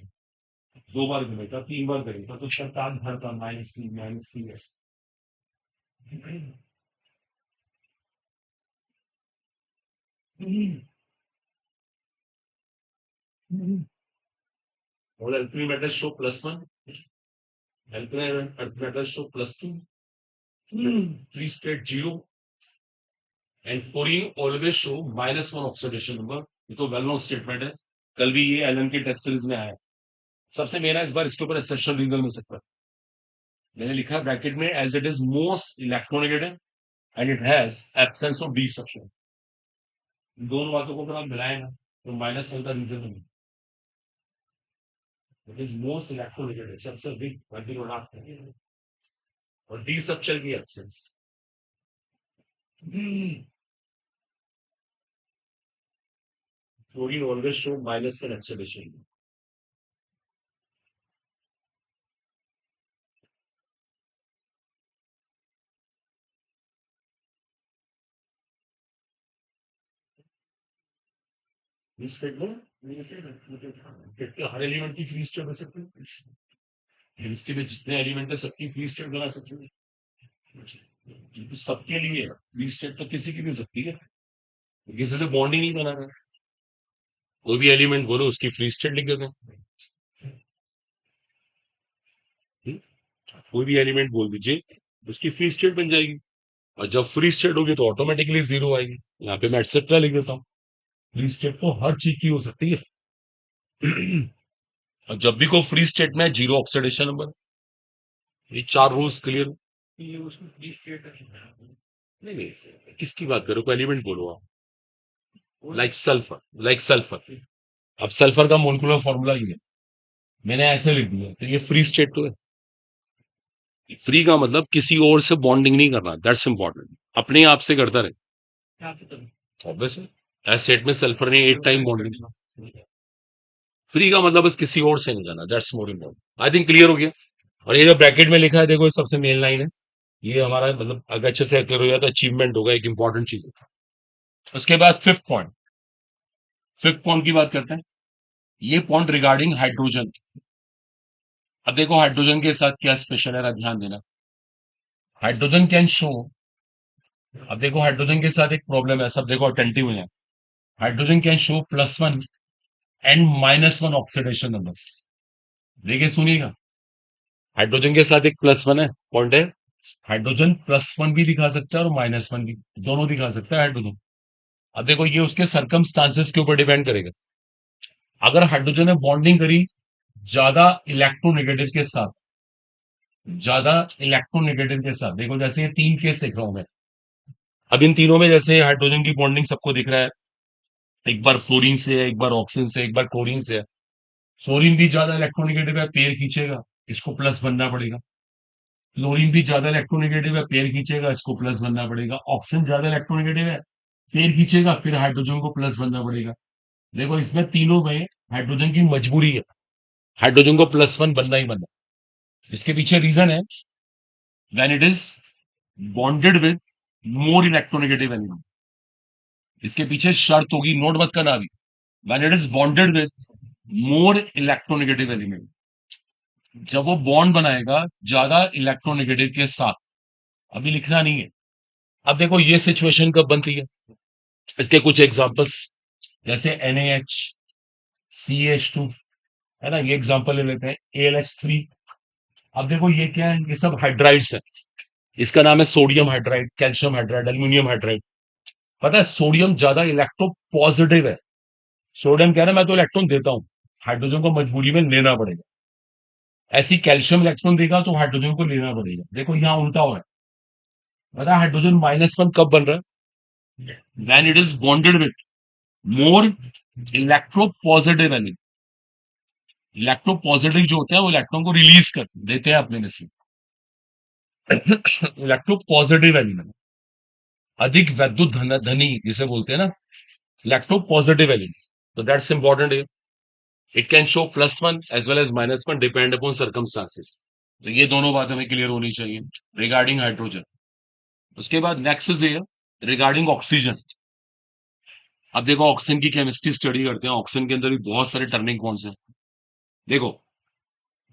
दो बार करेगा, तीन बार करेगा, तो शतान भर का -3 और alternate method show +1, alternate method show +2, free state 0, and fluorine always show -1 oxidation number. ये तो वेल नोन स्टेटमेंट है, कल भी ये एलन के टेस्ट सीरीज में आया है। सबसे मेन है इस बार इसके ऊपर एसेंशियल रीजन मिल सकता है। मैंने लिखा ब्रैकेट में, as it is most electronegative and it has absence of d subshell. दोनों बातों को अगर आप मिलाएं ना, तो -1 का रीजन नहीं। इट इज मोस्ट इलेक्ट्रोनेगेटिव, सबसे बिग वर्टिकल, और डी सब्शन की absence. Fluorine always show -1 oxidation. Free state में हर एलिमेंट की फ्री स्टेट हो सकती है। केमिस्ट्री में जितने एलिमेंट है सबकी फ्री स्टेट बना सकते हैं, तो सबके लिए फ्री स्टेट तो किसी की भी हो सकती है, किसी से बॉन्ड ही नहीं बना रहा। कोई भी एलिमेंट बोलो उसकी फ्री स्टेट लिख देते हैं। हम्म? कोई भी एलिमेंट बोल दीजिए, उसकी फ्री स्टेट बन जाएगी। और जब फ्री स्टेट होगी तो ऑटोमेटिकली जीरो आएगी। यहाँ पे मैं एटसेट्रा लिख देता हूँ। फ्री स्टेट तो हर चीज की हो सकती है। और जब भी कोई फ्री स्टेट में जीरो ऑक्सीडेशन नंबर, ये चार रूल्स क्लियर। ये उसमें फ्री स्टेट नहीं नहीं, किसकी बात करो, कोई एलिमेंट बोलो आप। Like sulphur, like sulphur. अब सल्फर का मोलिकुलर फॉर्मूला ये है, मैंने ऐसे लिख दिया, तो ये फ्री स्टेट तो है। फ्री का मतलब किसी और से बॉन्डिंग नहीं करना, दैट्स इंपॉर्टेंट, अपने आप से करता रहे। ऑब्वियस है, एज सेट में सल्फर ने 8 टाइम बॉन्डिंग किया। फ्री का मतलब बस किसी और से नहीं करना, that's more important. I think clear हो गया। और ये जो ब्रैकेट में लिखा है, देखो ये सबसे मेन लाइन है। ये हमारा मतलब अगर अच्छे से क्लियर हो जाए तो अचीवमेंट होगा, एक इंपॉर्टेंट चीज है। उसके बाद फिफ्थ पॉइंट की बात करते हैं। ये पॉइंट रिगार्डिंग हाइड्रोजन। अब देखो हाइड्रोजन के साथ क्या स्पेशल है, ध्यान देना। हाइड्रोजन कैन शो, अब देखो हाइड्रोजन के साथ एक प्रॉब्लम है, सब देखो अटेंटिव है। Hydrogen can show +1 and -1 oxidation numbers. देखिए सुनिएगा, हाइड्रोजन के साथ एक +1 है, पॉइंट है। हाइड्रोजन +1 भी दिखा सकता है और -1 भी, दोनों दिखा सकता है हाइड्रोजन। अब देखो ये उसके सरकमस्टांसेस के ऊपर डिपेंड करेगा। अगर हाइड्रोजन ने बॉन्डिंग करी ज्यादा इलेक्ट्रोनेगेटिव के साथ, ज्यादा इलेक्ट्रोनेगेटिव के साथ, देखो जैसे ये 3 केस देख रहा हूं मैं। अब इन तीनों में जैसे हाइड्रोजन की बॉन्डिंग सबको दिख रहा है, एक बार फ्लोरीन से है, एक बार ऑक्सीजन से, एक बार क्लोरीन से है। फ्लोरीन भी ज्यादा इलेक्ट्रोनेगेटिव है, पेड़ खींचेगा, इसको प्लस बनना पड़ेगा। क्लोरीन भी ज्यादा इलेक्ट्रोनेगेटिव है, पेयर खींचेगा, इसको प्लस बनना पड़ेगा। ऑक्सीजन ज्यादा इलेक्ट्रोनेगेटिव है, पेयर खींचेगा, फिर हाइड्रोजन को प्लस बनना पड़ेगा। देखो इसमें तीनों में हाइड्रोजन की मजबूरी है, हाइड्रोजन को प्लस वन बनना ही बनना। इसके पीछे रीजन है, when it is bonded with more electronegative element. इसके पीछे शर्त होगी, नोट मत करना अभी, when it is bonded with more electronegative element. जब वो बॉन्ड बनाएगा ज्यादा इलेक्ट्रोनेगेटिव के साथ, अभी लिखना नहीं है। अब देखो ये सिचुएशन कब बनती है, इसके कुछ एग्जांपल्स, जैसे NaH, CH2, है ना, ये एग्जांपल ले लेते हैं, AlH3। अब देखो ये क्या है, ये सब हाइड्राइड्स है। इसका नाम है sodium hydride, calcium hydride, aluminium hydride. पता है सोडियम ज्यादा इलेक्ट्रो पॉजिटिव है। सोडियम कह रहा है मैं तो इलेक्ट्रॉन देता हूं, हाइड्रोजन को मजबूरी में लेना पड़ेगा। ऐसी कैल्शियम इलेक्ट्रॉन देगा तो हाइड्रोजन को लेना पड़ेगा। देखो यहाँ उल्टा हो रहा है। पता है हाइड्रोजन -1 कब बन रहा है, when it is bonded with more electro positive element. Electro positive जो होते हैं वो इलेक्ट्रॉन को रिलीज कर देते हैं अपने में से। इलेक्ट्रो पॉजिटिव एलिमेंट, अधिक वैद्युत धनी जिसे बोलते हैं ना, इलेक्ट्रो पॉजिटिव एलिमेंट। तो दैट्स इंपॉर्टेंट है। It can show +1 as well as -1 depend upon circumstances. तो ये दोनों बातें हमें क्लियर होनी चाहिए रिगार्डिंग हाइड्रोजन। उसके बाद नेक्स्ट इज रिगार्डिंग ऑक्सीजन। अब देखो ऑक्सीजन की केमिस्ट्री स्टडी करते हैं, ऑक्सीजन के अंदर भी बहुत सारे टर्निंग पॉइंट्स हैं। देखो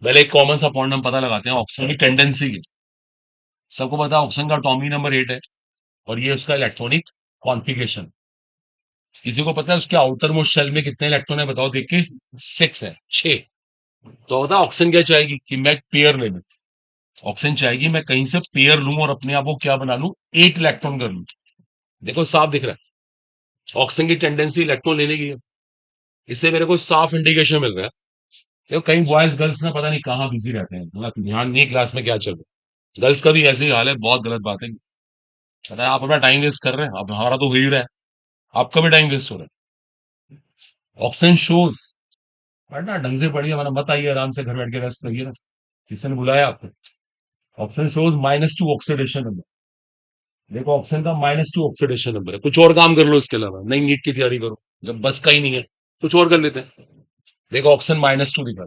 पहले एक कॉमन सा पॉइंट हम पता लगाते हैं, ऑक्सीजन की टेंडेंसी की। सबको पता है ऑक्सीजन का एटॉमिक नंबर 8 है, और ये उसका इलेक्ट्रॉनिक कॉन्फ़िगरेशन। किसी को पता है उसके आउटर मोस्ट शेल में कितने इलेक्ट्रॉन है, बताओ देख के। 6 है, 6। तो बता ऑक्सीजन क्या चाहेगी कि मैं पेयर ले लूं। ऑक्सीजन चाहेगी मैं कहीं से पेयर लूं और अपने आप को क्या बना लूं, 8 इलेक्ट्रॉन कर लूं। देखो साफ दिख रहा है ऑक्सीजन की टेंडेंसी इलेक्ट्रॉन लेने की है। इससे मेरे को साफ इंडिकेशन मिल रहा है। देखो कई बॉयज गर्ल्स ना पता नहीं कहाँ बिजी रहते हैं, मतलब ध्यान नहीं क्लास में क्या चल रहा है। गर्ल्स का भी ऐसे ही हाल है, बहुत गलत बात है। पता है आप अपना टाइम वेस्ट कर रहे हैं, अब हमारा तो हो ही रहा है, आपका भी टाइम वेस्ट हो रहा है। ऑक्सीजन शोज, पढ़ना ढंग से पढ़िए, वरना मत आइए आराम से घर बैठ के रेस्ट करिए ना, किसी ने बुलाया आपको। Oxygen shows -2 oxidation number. देखो ऑक्सीजन का -2 ऑक्सीडेशन नंबर है। कुछ और काम कर लो इसके अलावा, नई नीट की तैयारी करो, जब बस का ही नहीं है कुछ और कर लेते हैं। देखो ऑक्सीजन -2 दिखा।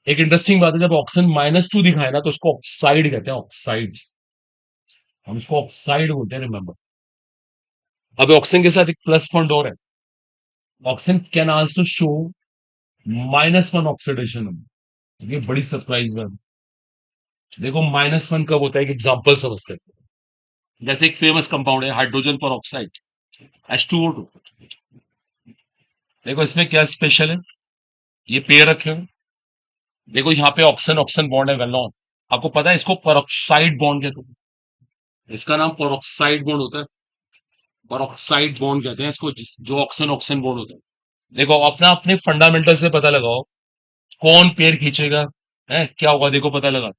एक इंटरेस्टिंग बात है, जब ऑक्सीजन -2 दिखाए ना तो उसको ऑक्साइड कहते हैं, ऑक्साइड। हम इसको ऑक्साइड बोलते हैं, रिमेंबर। अब ऑक्सीजन के साथ एक प्लस पॉइंट और है, oxygen can also show -1 oxidation number. ये बड़ी सरप्राइज बात है। देखो -1 कब होता है, एक एग्जांपल समझते हैं। जैसे एक फेमस कंपाउंड है हाइड्रोजन पर ऑक्साइड, H2O2। देखो इसमें क्या स्पेशल है, ये पेयर रखे हुए। देखो यहाँ पे ऑक्सीजन ऑक्सीजन बॉन्ड है, वेल नोन। आपको पता है इसको परऑक्साइड बॉन्ड कहते हैं, इसका नाम परऑक्साइड बॉन्ड होता है। परऑक्साइड बॉन्ड कहते हैं इसको, जो ऑक्सीजन ऑक्सीजन बॉन्ड होता है। देखो अपना अपने फंडामेंटल से पता लगाओ कौन पेयर खींचेगा, है क्या होगा, देखो पता लगा।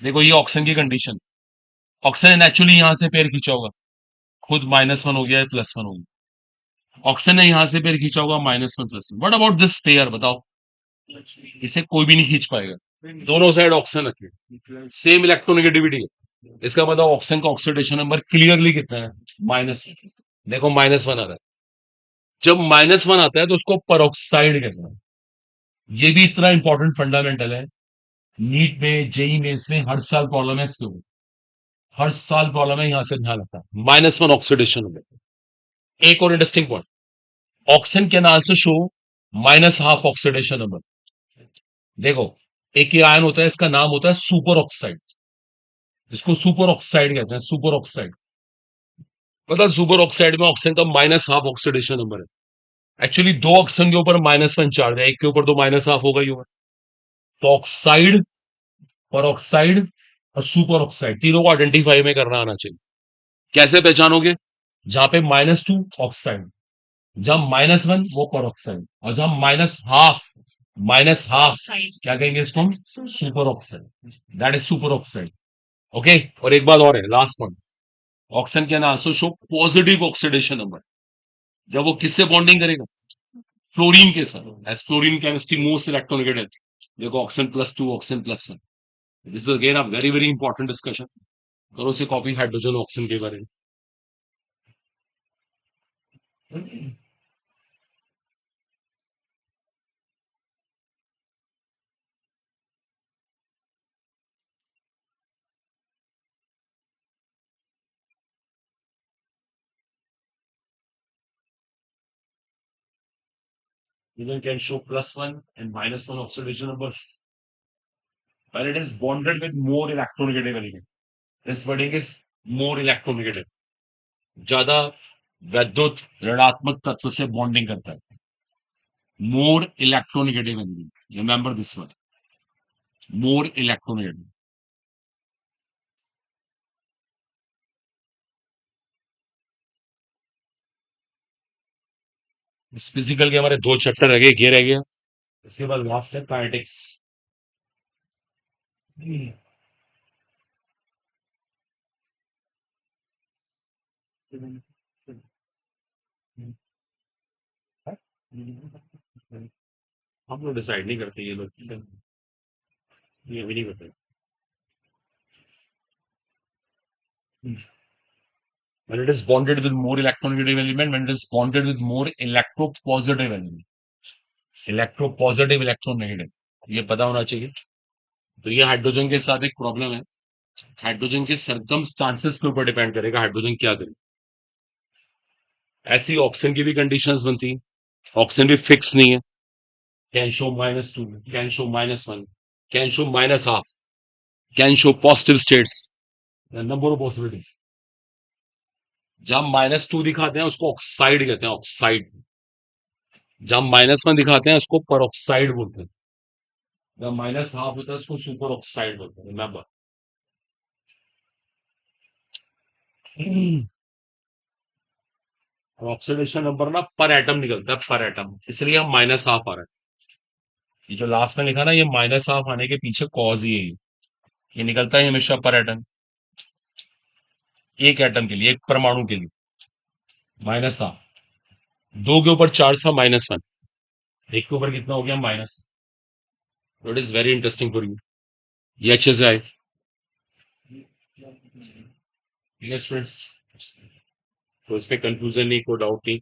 देखो ये ऑक्सीजन की कंडीशन, ऑक्सीजन एक्चुअली यहां से पेयर खींचा होगा, खुद -1 हो गया है, +1 हो गया। ऑक्सीजन ने यहां से पेयर खींचा होगा, -1 +1। व्हाट अबाउट दिस पेयर, बताओ, इसे कोई भी नहीं खींच पाएगा। दोनों साइड ऑक्सीजन रखे, सेम इलेक्ट्रोनेगेटिविटी है। इसका मतलब ऑक्सीजन का ऑक्सीडेशन नंबर क्लियरली कितना है, -। देखो -1 आ रहा है। जब -1 आता है तो उसको परऑक्साइड कहते हैं। ये भी इतना इंपॉर्टेंट फंडामेंटल है, नीट में, जेई में, इसमें हर साल प्रॉब्लम है इसके ऊपर, हर साल प्रॉब्लम है, यहां से ध्यान रखता है। -1 ऑक्सीडेशन नंबर। एक और interesting point, oxygen can also show -1/2 oxidation number. देखो एक ही आयन होता है, इसका नाम होता है सुपर ऑक्साइड। इसको सुपर ऑक्साइड कहते हैं, सुपर ऑक्साइड। मतलब सुपर ऑक्साइड में ऑक्सीजन का -1/2 ऑक्सीडेशन नंबर है। एक्चुअली दो ऑक्सीजन के ऊपर -1 चार्ज है, एक के ऊपर तो -1/2 होगा ही होगा। तो ऑक्साइड, पर ऑक्साइड और सुपर ऑक्साइड तीनों को आइडेंटिफाई में करना आना चाहिए। कैसे पहचानोगे, जहां पे -2 ऑक्साइड, जहां -1 वो पर ऑक्साइड, और जहां -1/2, -1/2 क्या कहेंगे इसको हम, super oxide. That is super oxide. Okay. और एक बात और है, last point, oxygen can also show positive oxidation number. जब वो किससे बॉन्डिंग करेगा, फ्लोरीन के साथ, as fluorine chemistry most electronegative. देखो oxygen +2 oxygen +1। This is again a very very important discussion. करो से कॉपी हाइड्रोजन ऑक्सीजन के बारे में। Even can show +1 and -1 oxidation numbers when it is bonded with more electronegative element. This wording is more electronegative. ज्यादा वैद्युत ऋणात्मक तत्व से बॉन्डिंग करता है। More electronegative element, remember this one, more electronegative. इस फिजिकल के हमारे 2 चैप्टर रह गए, ये रह गया। इसके बाद लास्ट है काइनेटिक्स। हम लोग डिसाइड नहीं करते, ये लोग ये भी नहीं करते। When it is bonded with more electronegative element, when it is bonded with more electropositive element, electropositive electronegative, ये पता होना चाहिए। तो ये हाइड्रोजन के साथ एक प्रॉब्लम है। हाइड्रोजन के सर्कमस्टांसेस के ऊपर डिपेंड करेगा हाइड्रोजन क्या करे। ऐसी ऑक्सीजन की भी कंडीशंस बनती हैं। ऑक्सीजन भी फिक्स नहीं है। Can show -2, can show -1, can show -1/2, can show positive states, number of possibilities. जब हम -2 दिखाते हैं उसको ऑक्साइड कहते हैं, ऑक्साइड। जब हम -1 दिखाते हैं उसको परऑक्साइड बोलते हैं। जब -1/2 होता है उसको सुपर ऑक्साइड बोलते हैं, रिमेंबर। ऑक्सीडेशन नंबर ना पर एटम निकलता है, पर एटम, इसलिए हम -1/2 आ रहा है। ये जो लास्ट में लिखा ना, ये -1/2 आने के पीछे कॉज ही है ये निकलता है हमेशा पर एटम। एक एटम के लिए, एक परमाणु के लिए -1/2। 2 के ऊपर चार्ज था -1, एक के ऊपर कितना हो गया माइनस। तो it is very interesting for you, ये अच्छे से आए। यस फ्रेंड्स, तो इसमें कंफ्यूजन नहीं, कोई डाउट नहीं।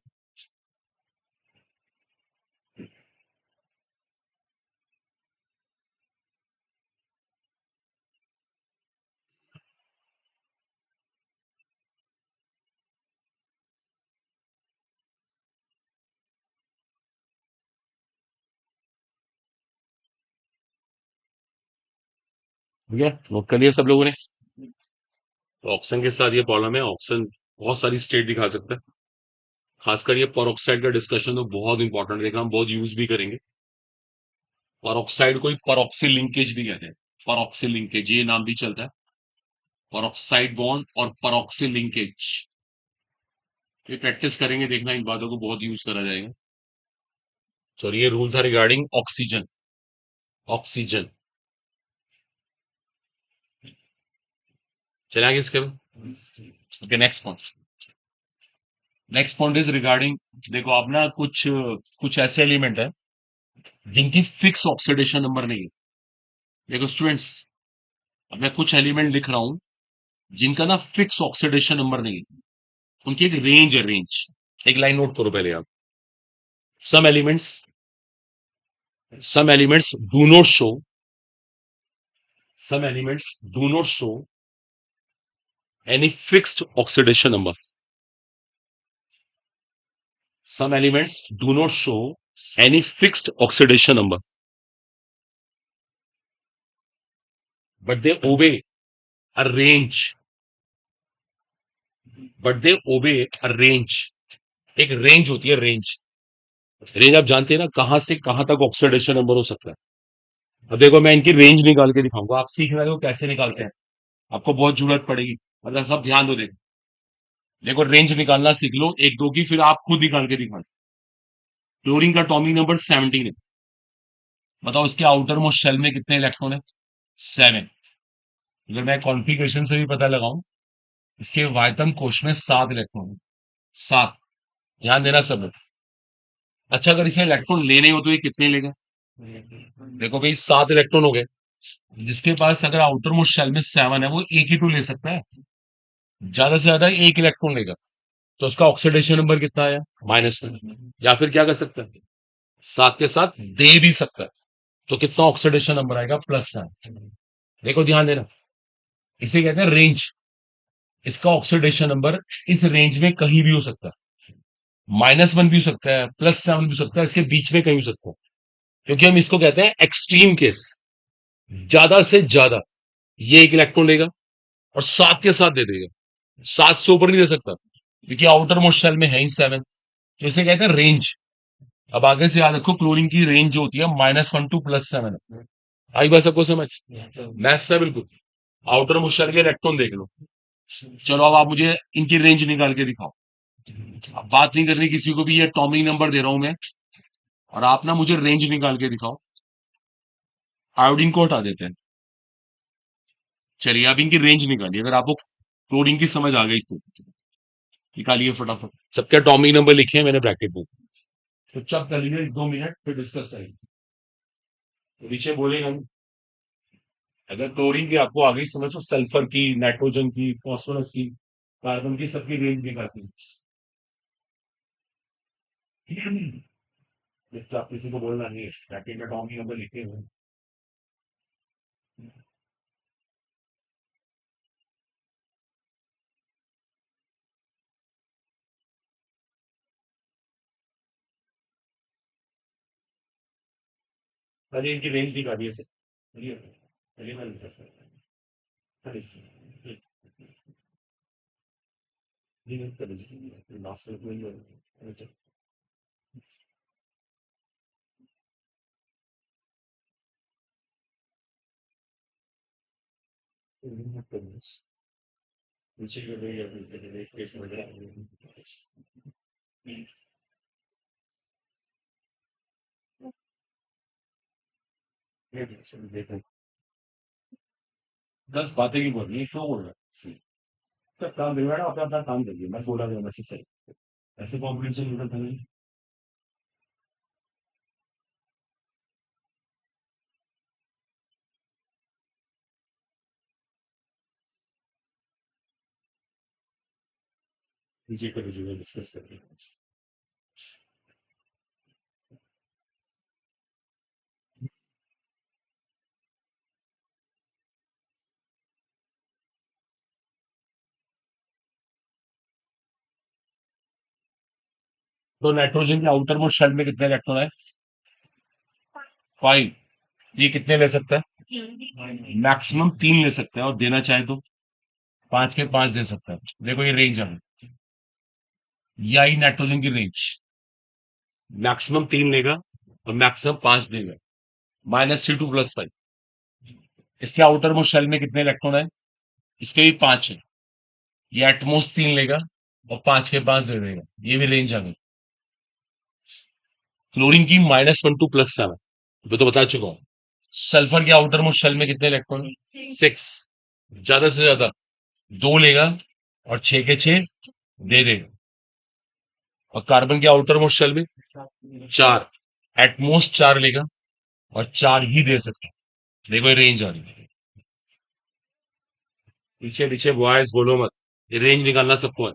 ठीक है, नोट कर लिया सब लोगों ने। तो ऑक्सीजन के साथ ये प्रॉब्लम है, ऑक्सीजन बहुत सारी स्टेट दिखा सकता है। खासकर ये परऑक्साइड का डिस्कशन तो बहुत इंपॉर्टेंट देखा, हम बहुत यूज भी करेंगे। परऑक्साइड को परऑक्सी लिंकेज भी कहते हैं, परऑक्सी लिंकेज ये नाम भी चलता है, परऑक्साइड बॉन्ड और परऑक्सी लिंकेज। ये प्रैक्टिस करेंगे, देखना इन बातों को बहुत यूज करा जाएगा। सॉरी, ये रूल था रिगार्डिंग ऑक्सीजन। ऑक्सीजन चले आगे इसके बाद। Okay, next point. Next point is regarding, देखो आप ना कुछ कुछ ऐसे एलिमेंट है जिनकी फिक्स ऑक्सीडेशन नंबर नहीं है। देखो स्टूडेंट्स, अब मैं कुछ एलिमेंट लिख रहा हूं जिनका ना फिक्स ऑक्सीडेशन नंबर नहीं है, उनकी एक रेंज है, रेंज। एक लाइन नोट करो पहले आप। some elements some elements do not show some elements do not show any fixed oxidation number. Some elements do not show any fixed oxidation number, but they obey a range. But they obey a range. एक range होती है, range. Range आप जानते हैं ना, कहां से कहां तक ऑक्सीडेशन नंबर हो सकता है। अब देखो मैं इनकी रेंज निकाल के दिखाऊंगा, आप सीख रहे हो कैसे निकालते हैं, आपको बहुत जरूरत पड़ेगी, मतलब सब ध्यान दो। देखो देखो रेंज निकालना सीख लो एक दो की, फिर आप खुद निकाल के दिखाओ। क्लोरीन का एटॉमिक नंबर 17 है। बताओ इसके आउटर मोस्ट शेल में कितने इलेक्ट्रॉन है? 7। अगर मैं कॉन्फ़िगरेशन से भी पता लगाऊं, इसके वायतम कोश में 7 इलेक्ट्रॉन है। 7, ध्यान देना सब लोग। अच्छा, अगर इसे इलेक्ट्रॉन लेने हो तो ये कितने लेगा? देखो भाई 7 इलेक्ट्रॉन हो गए, जिसके पास अगर आउटर मोस्ट शेल में 7 है वो एक ही टू ले सकता है, ज्यादा से ज्यादा एक इलेक्ट्रॉन लेगा। तो उसका ऑक्सीडेशन नंबर कितना आया? -1। या फिर क्या कर सकता है, साथ के साथ दे भी सकता है, तो कितना ऑक्सीडेशन नंबर आएगा? +7। देखो ध्यान देना, इसे कहते हैं रेंज। इसका ऑक्सीडेशन नंबर इस रेंज में कहीं भी हो सकता है, -1 भी हो सकता है, +7 भी हो सकता है, इसके बीच में कहीं हो सकता है, क्योंकि हम इसको कहते हैं एक्सट्रीम केस। ज्यादा से ज्यादा ये एक इलेक्ट्रॉन लेगा और 7 के साथ दे देगा, 7 से ऊपर नहीं दे सकता, क्योंकि आउटर मोस्ट शेल में है ही 7। तो इसे कहते हैं रेंज। अब आगे से याद रखो, क्लोरीन की रेंज जो होती है -1 टू +7। आई बात सबको समझ? मैथ्स है बिल्कुल। आउटर मोस्ट शेल के इलेक्ट्रॉन देख लो। चलो अब आप मुझे इनकी रेंज निकाल के दिखाओ। अब बात नहीं करनी किसी को भी, ये एटॉमिक नंबर दे रहा हूं मैं, और आप ना मुझे रेंज निकाल के दिखाओ। आयोडीन को हटा देते हैं। चलिए अब इनकी रेंज निकालिए, अगर आपको क्लोरीन की समझ आ गई तो निकालिए फटाफट। सबके एटॉमिक नंबर लिखे हैं मैंने ब्रैकेट में, तो चुपचाप कर लीजिए, 2 मिनट फिर डिस्कस करेंगे। तो नीचे बोलेगा नहीं। अगर क्लोरीन की आपको आ गई समझ, तो सल्फर की, नाइट्रोजन की, फास्फोरस की, कार्बन की, सबकी रेंज निकालती है। तो आप किसी को बोलना नहीं है, ब्रैकेट में एटॉमिक नंबर लिखे हुए हैं। अरे इनकी रेंज निकालिए सर। चलिए, चलिए मैं लिख सकता हूँ। चलिए, ये नहीं कर दीजिए, लास्ट में कोई नहीं। नीचे कर देंगे अपनी केस वगैरह। देखो, 10 बातें क्यों बोल रही है, क्यों बोल रहा है? तो काम बिगड़ा, अपना अपना काम करिए, मैं बोला गया मैसेज सही। ऐसे कॉम्पिटिशन होता नहीं। नीचे कर दीजिए, डिस्कस करिए। तो नाइट्रोजन के आउटर मोस्ट शेल में कितने इलेक्ट्रॉन है? 5। ये कितने ले सकता है? मैक्सिमम 3 ले सकता है, और देना चाहे तो 5 के 5 दे सकता है। देखो ये रेंज है, ये आई नाइट्रोजन की रेंज। मैक्सिमम 3 लेगा और मैक्सिमम 5 देगा, -3 टू +5। इसके आउटर मोस्ट शेल में कितने इलेक्ट्रॉन है? इसके भी 5 है। ये एटमोस्ट 3 लेगा और 5 के 5 दे देगा, ये भी रेंज आ गई। क्लोरीन की -1 टू +7, वो तो बता चुका हूं। सल्फर के आउटर मोस्ट शेल में कितने इलेक्ट्रॉन? 6। ज्यादा से ज्यादा 2 लेगा और 6 के 6 दे देगा। और कार्बन के आउटर मोस्ट शेल में 4, एटमोस्ट 4 लेगा और 4 ही दे सकता है। देखो ये रेंज आ रही है। पीछे पीछे बॉयज बोलो मत, ये रेंज निकालना सबको है।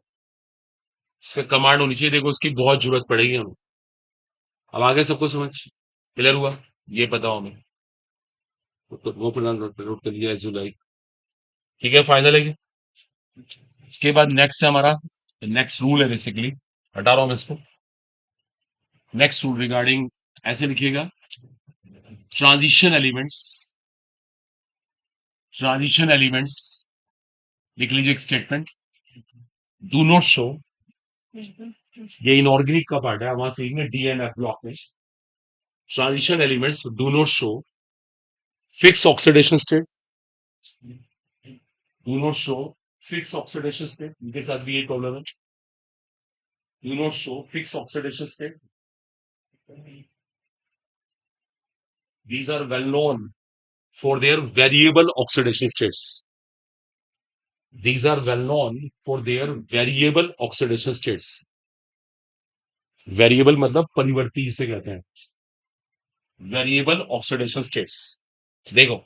इसका कमांड होनी चाहिए, देखो उसकी बहुत जरूरत पड़ेगी हमें। अब आगे सबको समझ क्लियर हुआ? ये बताओ हमें। तो वो प्लान नोट कर लिया एज यू लाइक। ठीक है, फाइनल है ये। इसके बाद नेक्स्ट है हमारा, नेक्स्ट रूल है बेसिकली, हटा रहा हूं मैं इसको। नेक्स्ट रूल रिगार्डिंग, ऐसे लिखिएगा, ट्रांजिशन एलिमेंट्स, ट्रांजिशन एलिमेंट्स लिख लीजिए एक स्टेटमेंट, डू नॉट शो, ये इनऑर्गेनिक का पार्ट है, वहां सीखेंगे डीएनएफ ब्लॉक में। Transition elements do not show fix oxidation state, do not show fix oxidation state, इनके साथ भी ये प्रॉब्लम है। Do not show fix oxidation state, these are well known for their variable oxidation states. These are well known for their variable oxidation states. Variable मतलब परिवर्ती जिसे कहते हैं, variable oxidation states. देखो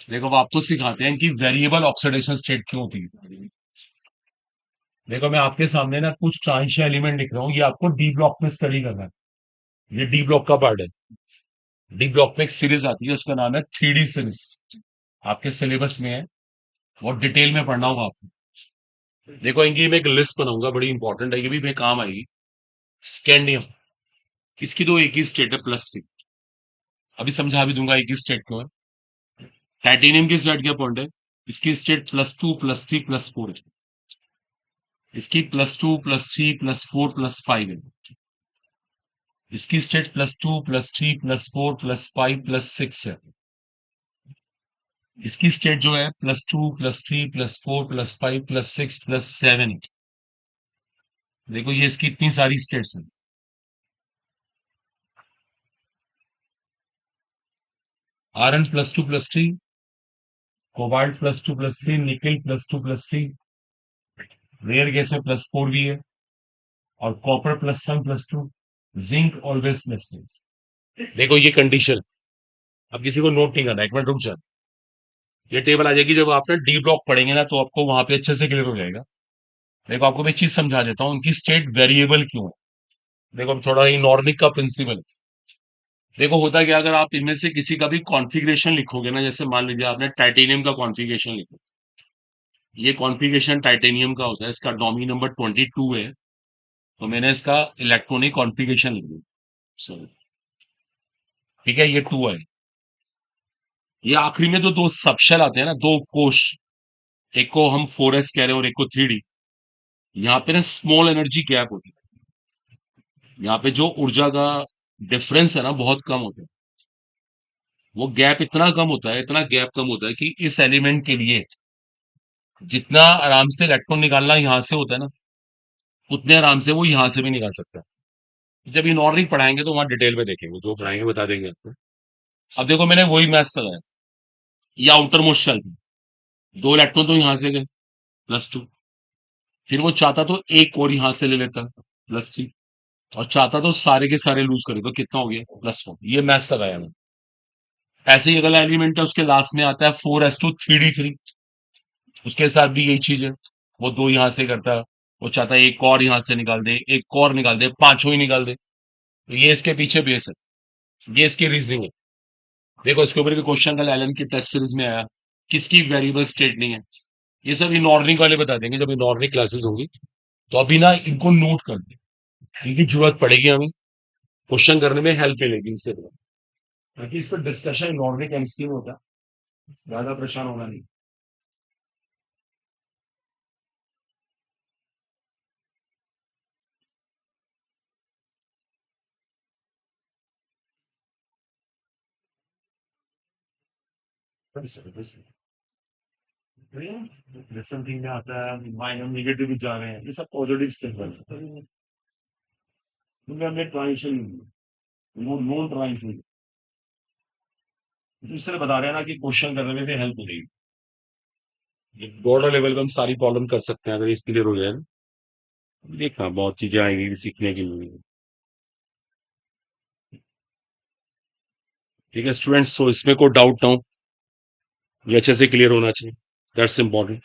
देखो वो आपको सिखाते हैं कि वेरिएबल ऑक्सीडेशन स्टेट क्यों होती है। देखो मैं आपके सामने ना कुछ ट्रांजिशन एलिमेंट लिख रहा हूँ, ये आपको डी ब्लॉक में स्टडी करना है। ये डी ब्लॉक का पार्ट है। डी ब्लॉक में एक सीरीज आती है, उसका नाम है 3D सीरीज। आपके सिलेबस में है, बहुत डिटेल में पढ़ना होगा आपको। देखो इनकी मैं एक लिस्ट बनाऊंगा, बड़ी इंपॉर्टेंट है, ये भी मैं काम आएगी। स्कैंडियम, इसकी तो एक ही स्टेट है, +3। अभी समझा भी दूंगा एक ही स्टेट क्यों है। टाइटेनियम की स्टेट क्या पॉइंट है, इसकी स्टेट +2 +3 +4 है। इसकी +2 +3 +4 +5 है। इसकी स्टेट +2 +3 +4 +5 +6 है। इसकी स्टेट जो है +2 +3 +4 +5 +6 +7 है। देखो ये इसकी इतनी सारी स्टेट्स हैं। Iron +2 +3, cobalt +2 +3, nickel +2 +3, rare gas में +4 भी है, और कॉपर +1 +2, जिंक ऑलवेज +2। देखो ये कंडीशन, अब किसी को नोट नहीं करना, एक मिनट रुक जा। ये टेबल आ जाएगी जब आप ना डी ब्लॉक पढ़ेंगे ना, तो आपको वहां पे अच्छे से क्लियर हो जाएगा। देखो आपको मैं एक चीज समझा देता हूँ, उनकी स्टेट वेरिएबल क्यों है। देखो अब थोड़ा ही नॉर्मिक का प्रिंसिपल। देखो होता क्या, अगर आप इनमें से किसी का भी कॉन्फ़िगरेशन लिखोगे ना, जैसे मान लीजिए आपने टाइटेनियम का कॉन्फ़िगरेशन लिखा, ये कॉन्फ़िगरेशन टाइटेनियम का होता है, इसका डोमी नंबर 22 है, तो मैंने इसका इलेक्ट्रॉनिक कॉन्फ़िगरेशन लिख दिया। सॉरी, ठीक है, ये 2 है। ये आखिरी में तो दो सबशेल आते हैं ना, दो कोश, एक को हम 4s कह रहे हैं और एक को 3D। यहाँ पे ना स्मॉल एनर्जी गैप होती है, यहाँ पे जो ऊर्जा का डिफरेंस है ना, बहुत कम होता है। वो गैप इतना कम होता है, इतना गैप कम होता है कि इस एलिमेंट के लिए जितना आराम से इलेक्ट्रॉन निकालना यहाँ से होता है ना, उतने आराम से वो यहाँ से भी निकाल सकता है। जब इनऑर्डिक पढ़ाएंगे तो वहां डिटेल में देखेंगे, जो पढ़ाएंगे बता देंगे आपको। अब देखो मैंने वही मैथ्स लगाया, ये आउटर मोस्ट शेल, दो इलेक्ट्रॉन तो यहाँ से गए, +2। फिर वो चाहता तो एक और यहाँ से ले लेता, +3। और चाहता तो सारे के सारे लूज करे, तो कितना हो गया, +4। ये मैथ्स लगाया मैंने। ऐसे ही अगला एलिमेंट है, उसके लास्ट में आता है 4s2 3d3। उसके साथ भी यही चीज है, वो दो यहाँ से करता है, वो चाहता है एक और यहाँ से निकाल दे, एक और निकाल दे, पांचों ही निकाल दे। तो ये इसके पीछे बेस है, ये इसकी रीजनिंग है। देखो इसके ऊपर भी क्वेश्चन कल एलन की टेस्ट सीरीज में आया, किसकी वेरिएबल स्टेट नहीं है। ये सब इनऑर्डिनरी वाले बता देंगे जब इनऑर्डिनरी क्लासेस होंगी। तो अभी ना इनको नोट कर दे, इनकी जरूरत पड़ेगी हमें, क्वेश्चन करने में हेल्प मिलेगी इनसे, ताकि इस पर डिस्कशन इनऑर्डिनरी केमिस्ट्री में होता, ज्यादा परेशान होना नहीं। डिफरेंट थिंग में आता है, माइनर नेगेटिव भी जा रहे हैं, ये सब पॉजिटिव स्टेप है, क्योंकि हमने ट्रांजिशन, नोन ट्रांजिशन, इसलिए बता रहे हैं ना कि क्वेश्चन करने में भी हेल्प मिलेगी। बॉर्डर लेवल पे हम सारी प्रॉब्लम कर सकते हैं, अगर ये क्लियर हो जाए ना। देखना बहुत चीजें आएंगी सीखने के लिए। ठीक है स्टूडेंट्स, तो इसमें कोई डाउट ना हो, ये अच्छे से क्लियर होना चाहिए, that's important.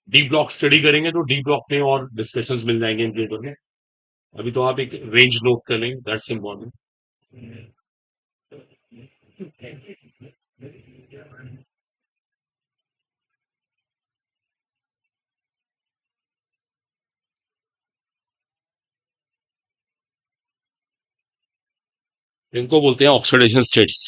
D block study करेंगे तो डी ब्लॉक में और डिस्कशंस मिल जाएंगे इन पेपर में। अभी तो आप एक रेंज नोट कर लेंगे, दैट्स इंपॉर्टेंट। इनको बोलते हैं ऑक्सीडेशन स्टेट्स।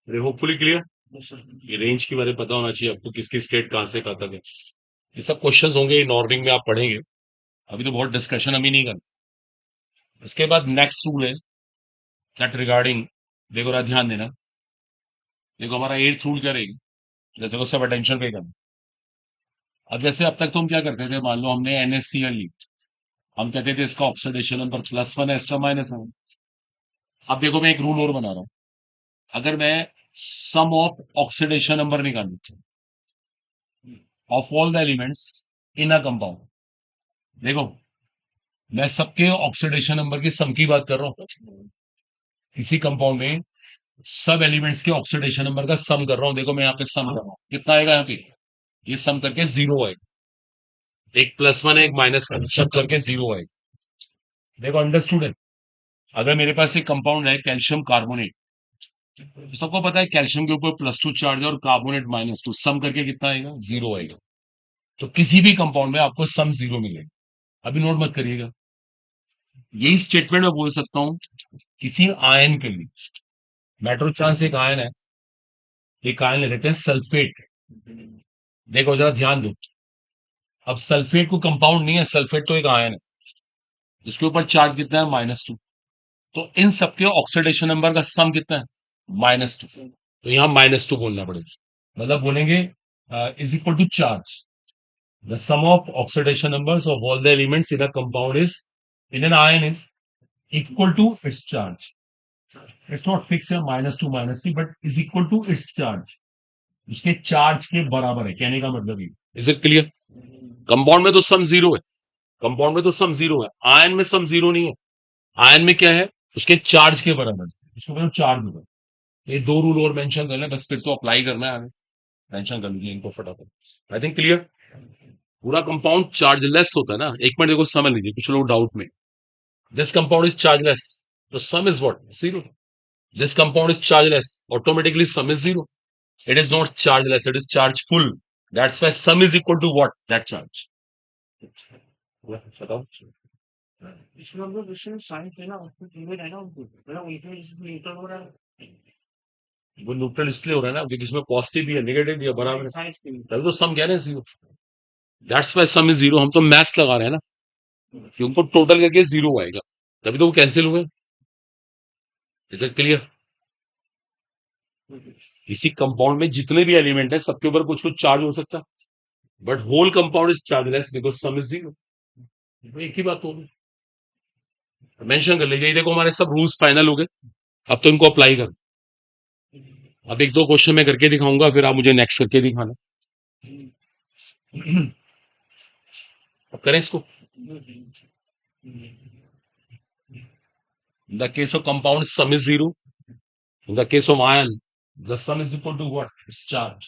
Hopefully clear. ये रेंज के बारे में पता होना चाहिए आपको, किसकी स्टेट कहाँ से कहाँ तक है। ये सब क्वेश्चंस होंगे इन ऑर्डरिंग में, आप पढ़ेंगे। अभी तो बहुत डिस्कशन अभी नहीं करना। इसके बाद नेक्स्ट रूल है दैट रिगार्डिंग, देखो जरा ध्यान देना। देखो हमारा एट्थ रूल क्या रहेगी, जैसे को सब अटेंशन पे करना। अब जैसे अब तक तो हम क्या करते थे, मान लो हमने NaCl ली, हम कहते थे इसका ऑक्सीडेशन नंबर +1 है, इसका -1। अब देखो मैं एक रूल और बना रहा हूं। अगर मैं सम ऑफ ऑक्सीडेशन नंबर निकालू of all the elements in a compound, देखो मैं सबके ऑक्सीडेशन नंबर की सम की बात कर रहा हूं। किसी कंपाउंड में सब एलिमेंट्स के ऑक्सीडेशन नंबर का सम कर रहा हूं। देखो मैं यहाँ पे सम कर रहा हूं, कितना आएगा यहाँ पे, ये सम करके 0 आएगा। एक +1 है, एक -1, सब करके 0 आएगा। देखो अंडरस्टूड है। अगर मेरे पास एक कंपाउंड है कैल्शियम कार्बोनेट, तो सबको पता है कैल्शियम के ऊपर +2 चार्ज है और कार्बोनेट -2, सम करके कितना आएगा, 0 आएगा। तो किसी भी कंपाउंड में आपको सम 0 मिलेगा। अभी नोट मत करिएगा, यही स्टेटमेंट मैं बोल सकता हूं किसी आयन के लिए। मेट्रो चांस एक आयन है, एक आयन ले लेते हैं सल्फेट। देखो जरा ध्यान दो, अब सल्फेट को कंपाउंड नहीं है, सल्फेट तो एक आयन है, इसके ऊपर चार्ज कितना है, -2। तो इन सबके ऑक्सीडेशन नंबर का सम कितना है, -2। तो यहां -2 बोलना पड़ेगा, मतलब बोलेंगे is equal to charge, the sum of oxidation numbers of all the elements in a compound is, in an ion is equal to its charge. It's not fix है -2 -3, but is equal to its charge, उसके charge के बराबर है, कहने का मतलब ये। Is it clear? Compound में तो सम 0 है, कंपाउंड में तो सम 0 है, आयन में सम 0 नहीं है। आयन में क्या है, उसके चार्ज के बराबर, इसको मतलब चार्ज होगा। ये दो रूल और मेंशन कर लें, बस फिर तो अप्लाई करना है आगे, मेंशन कर लीजिए इनको फटाफट। I think clear. पूरा कंपाउंड चार्जलेस होता है ना। एक मिनट देखो समझ लीजिए, कुछ लोग डाउट में, दिस कंपाउंड इज चार्जलेस, तो sum is what, 0। This compound is chargeless, automatically sum is 0। It is not chargeless, it is charge full, that's why sum is equal to what, that charge. बताओ।
इसमें हम लोग इसमें sign थे ना, उसको limit है ना उनको, मतलब उनके इसमें न्यूट्रल हो रहा है।
वो न्यूट्रल इसलिए हो रहा है ना क्योंकि इसमें पॉजिटिव भी है, नेगेटिव भी है, बराबर है।
साइंस की
तभी तो सम कह रहे हैं 0, दैट्स व्हाई सम इज 0। हम तो मैथ्स लगा रहे हैं ना कि उनको टोटल करके 0 आएगा, तभी तो वो कैंसिल हुए। Is it clear? किसी कंपाउंड में जितने भी एलिमेंट है सबके ऊपर कुछ कुछ चार्ज हो सकता है, but whole compound is chargeless because sum is 0। एक ही बात होगी, मेंशन कर लीजिए। ये देखो हमारे सब रूल्स फाइनल हो गए, अब तो इनको अप्लाई कर। अब एक दो क्वेश्चन मैं करके दिखाऊंगा, फिर आप मुझे नेक्स्ट करके दिखाना। अब करें इसको। In the case of compound, sum is 0. In the case of ion, the sum is equal to what? Its charge.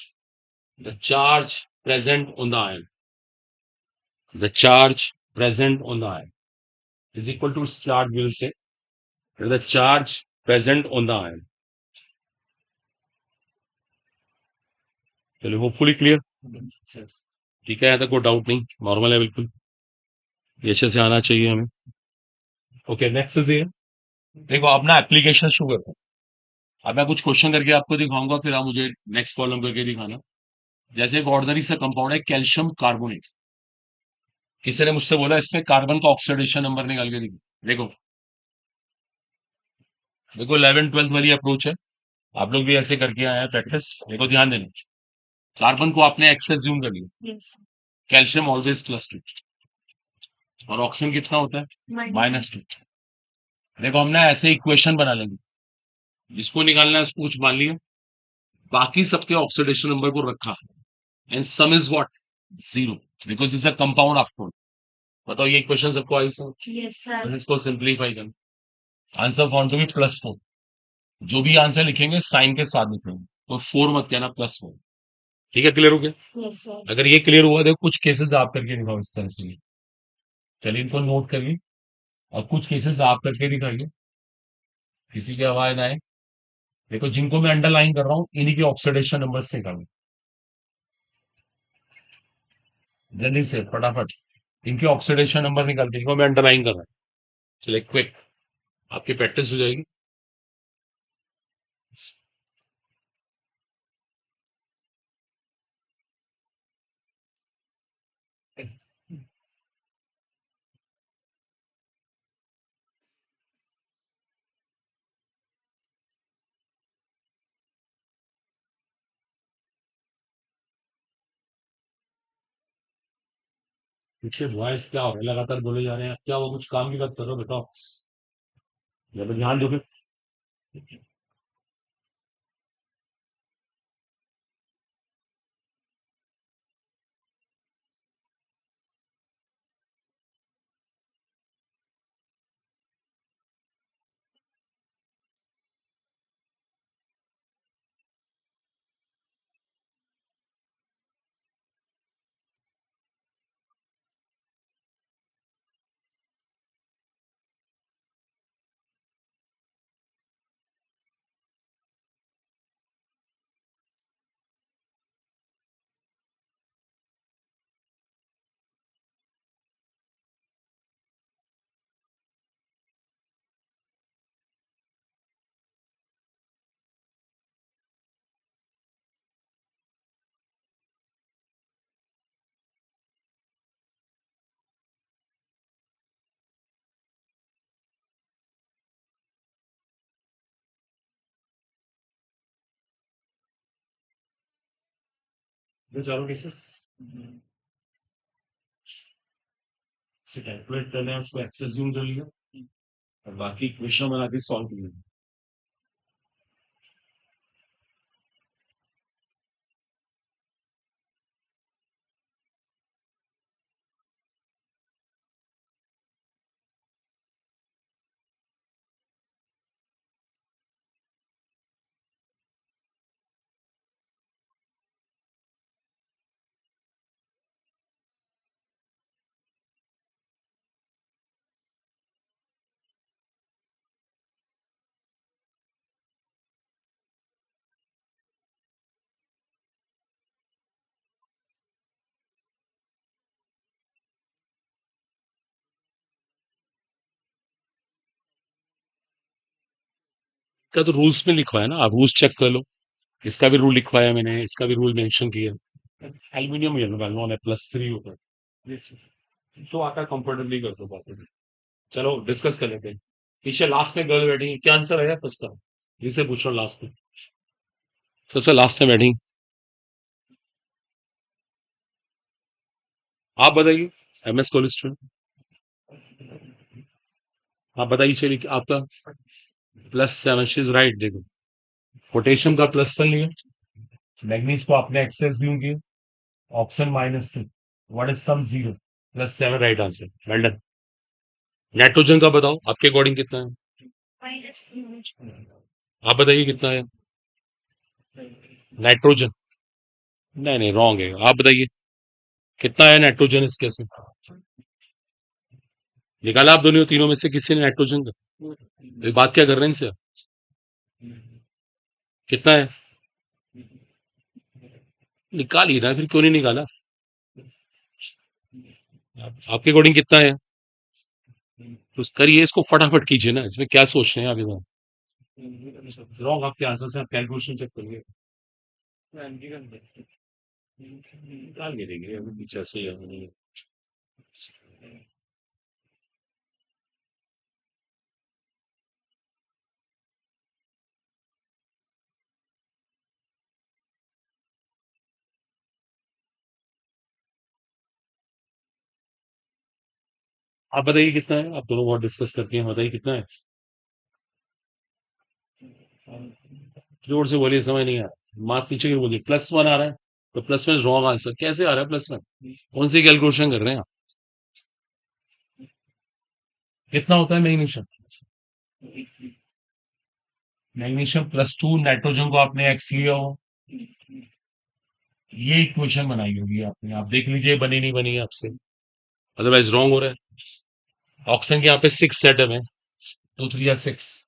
The charge present on the ion. The charge present on the ion is equal to its charge, we will say. The charge present on the ion. चलिए hopefully clear, ठीक है, यहाँ तक कोई doubt नहीं, normal है बिल्कुल, ये अच्छे से आना चाहिए हमें। ओके नेक्स्ट इज ये, देखो अपना एप्लीकेशन शुरू करते हैं। अब मैं कुछ क्वेश्चन करके आपको दिखाऊंगा, फिर आप मुझे नेक्स्ट प्रॉब्लम करके दिखाना। जैसे एक ऑर्डिनरी सा कंपाउंड है कैल्शियम कार्बोनेट, किसी ने मुझसे बोला इसमें कार्बन का ऑक्सीडेशन नंबर निकाल के दिखो। देखो देखो 11th 12th वाली अप्रोच है, आप लोग भी ऐसे करके आए हैं प्रैक्टिस। देखो ध्यान देना, कार्बन को आपने एक्स एज्यूम कर लिया, कैल्शियम ऑलवेज +2, और ऑक्सीजन कितना होता है, -2। देखो हमने ऐसे इक्वेशन बना लेंगे, जिसको निकालना है उसको कुछ मान लिया, बाकी सबके ऑक्सीडेशन नंबर को रखा, and some is what, 0, because is a compound after all. बताओ ये इक्वेशन सबको आई सर?
Yes sir.
बस इसको सिंप्लीफाई करना, आंसर फाउंड टू बी +4। जो भी आंसर लिखेंगे साइन के साथ लिखेंगे, तो 4 मत कहना, +4। ठीक है, क्लियर हो गया?
Yes sir.
अगर ये क्लियर हुआ, देखो कुछ केसेस आप करके दिखाओ इस तरह से। चलिए इनको नोट करिए, और कुछ केसेस आप करके दिखाइए, किसी की आवाज ना आए। देखो जिनको मैं अंडरलाइन कर रहा हूँ इन्हीं के ऑक्सीडेशन नंबर से निकालो, जल्दी से फटाफट इनके ऑक्सीडेशन नंबर निकाल के, इनको मैं अंडरलाइन कर रहा हूँ। चलिए क्विक, आपकी प्रैक्टिस हो जाएगी। पीछे वॉइस क्या हो रहा है? लगातार बोले जा रहे हैं। क्या वो कुछ काम की बात कर रहे हो? बताओ। जब ध्यान दोगे। ये चारों केसेस से कैलकुलेट करना है, उसको एक्सेस जूम कर लिया और बाकी इक्वेशन बना के सॉल्व कर लिया। का तो रूल्स में लिखवा है ना, आप रूल्स चेक कर लो। इसका भी रूल लिखवाया मैंने, इसका भी रूल मेंशन किया। एल्यूमिनियम वेलनॉन है, +3 होता है। जो आता है कंफर्टेबली कर दो बात है। चलो डिस्कस कर लेते हैं। पीछे लास्ट में गर्ल बैठी है, क्या आंसर आया फर्स्ट का? जिसे पूछ रहा हूँ लास्ट में, सबसे लास्ट में बैठी। आप बताइए। MS college student. आप बताइए, चलिए आपका +7, शी इज राइट। देखो, पोटेशियम का +1 लिया, मैग्नीज को आपने एक्सेस यूं किया, oxygen -2, what is sum 0, +7 right answer, well done. Nitrogen का बताओ, आपके अकॉर्डिंग कितना है? आप बताइए कितना है नाइट्रोजन? नहीं नहीं, रॉन्ग है, आप बताइए कितना है नाइट्रोजन इस केस में? निकाला आप दोनों तीनों में से किसी ने नाइट्रोजन का? ये बात क्या कर रहे हैं इनसे? कितना है? निकाल ही ना, फिर क्यों नहीं निकाला? आपके अकॉर्डिंग कितना है? तो करिए इसको, फटाफट कीजिए ना, इसमें क्या सोच रहे हैं आप इधर? रॉन्ग आपके आंसर से, आप कैलकुलेशन चेक करिए। निकाल के देंगे अभी, पीछे से ही है। आप बताइए कितना है? आप दोनों बहुत डिस्कस करके हैं, बताइए कितना है? जोर से बोलिए, समझ नहीं आ रहा। मास नीचे की बोलिए, +1 आ रहा है। तो +1 रॉन्ग आंसर कैसे आ रहा है +1? कौन सी कैलकुलेशन कर रहे हैं आप? कितना होता है मैग्नीशियम? मैग्नीशियम +2, नाइट्रोजन को आपने एक्स लिया हो, ये इक्वेशन बनाई होगी आपने, आप देख लीजिए बनी नहीं बनी है आपसे, अदरवाइज रॉन्ग हो रहा है। ऑक्सीजन के यहाँ पे 6 एटम है, 2 3 6।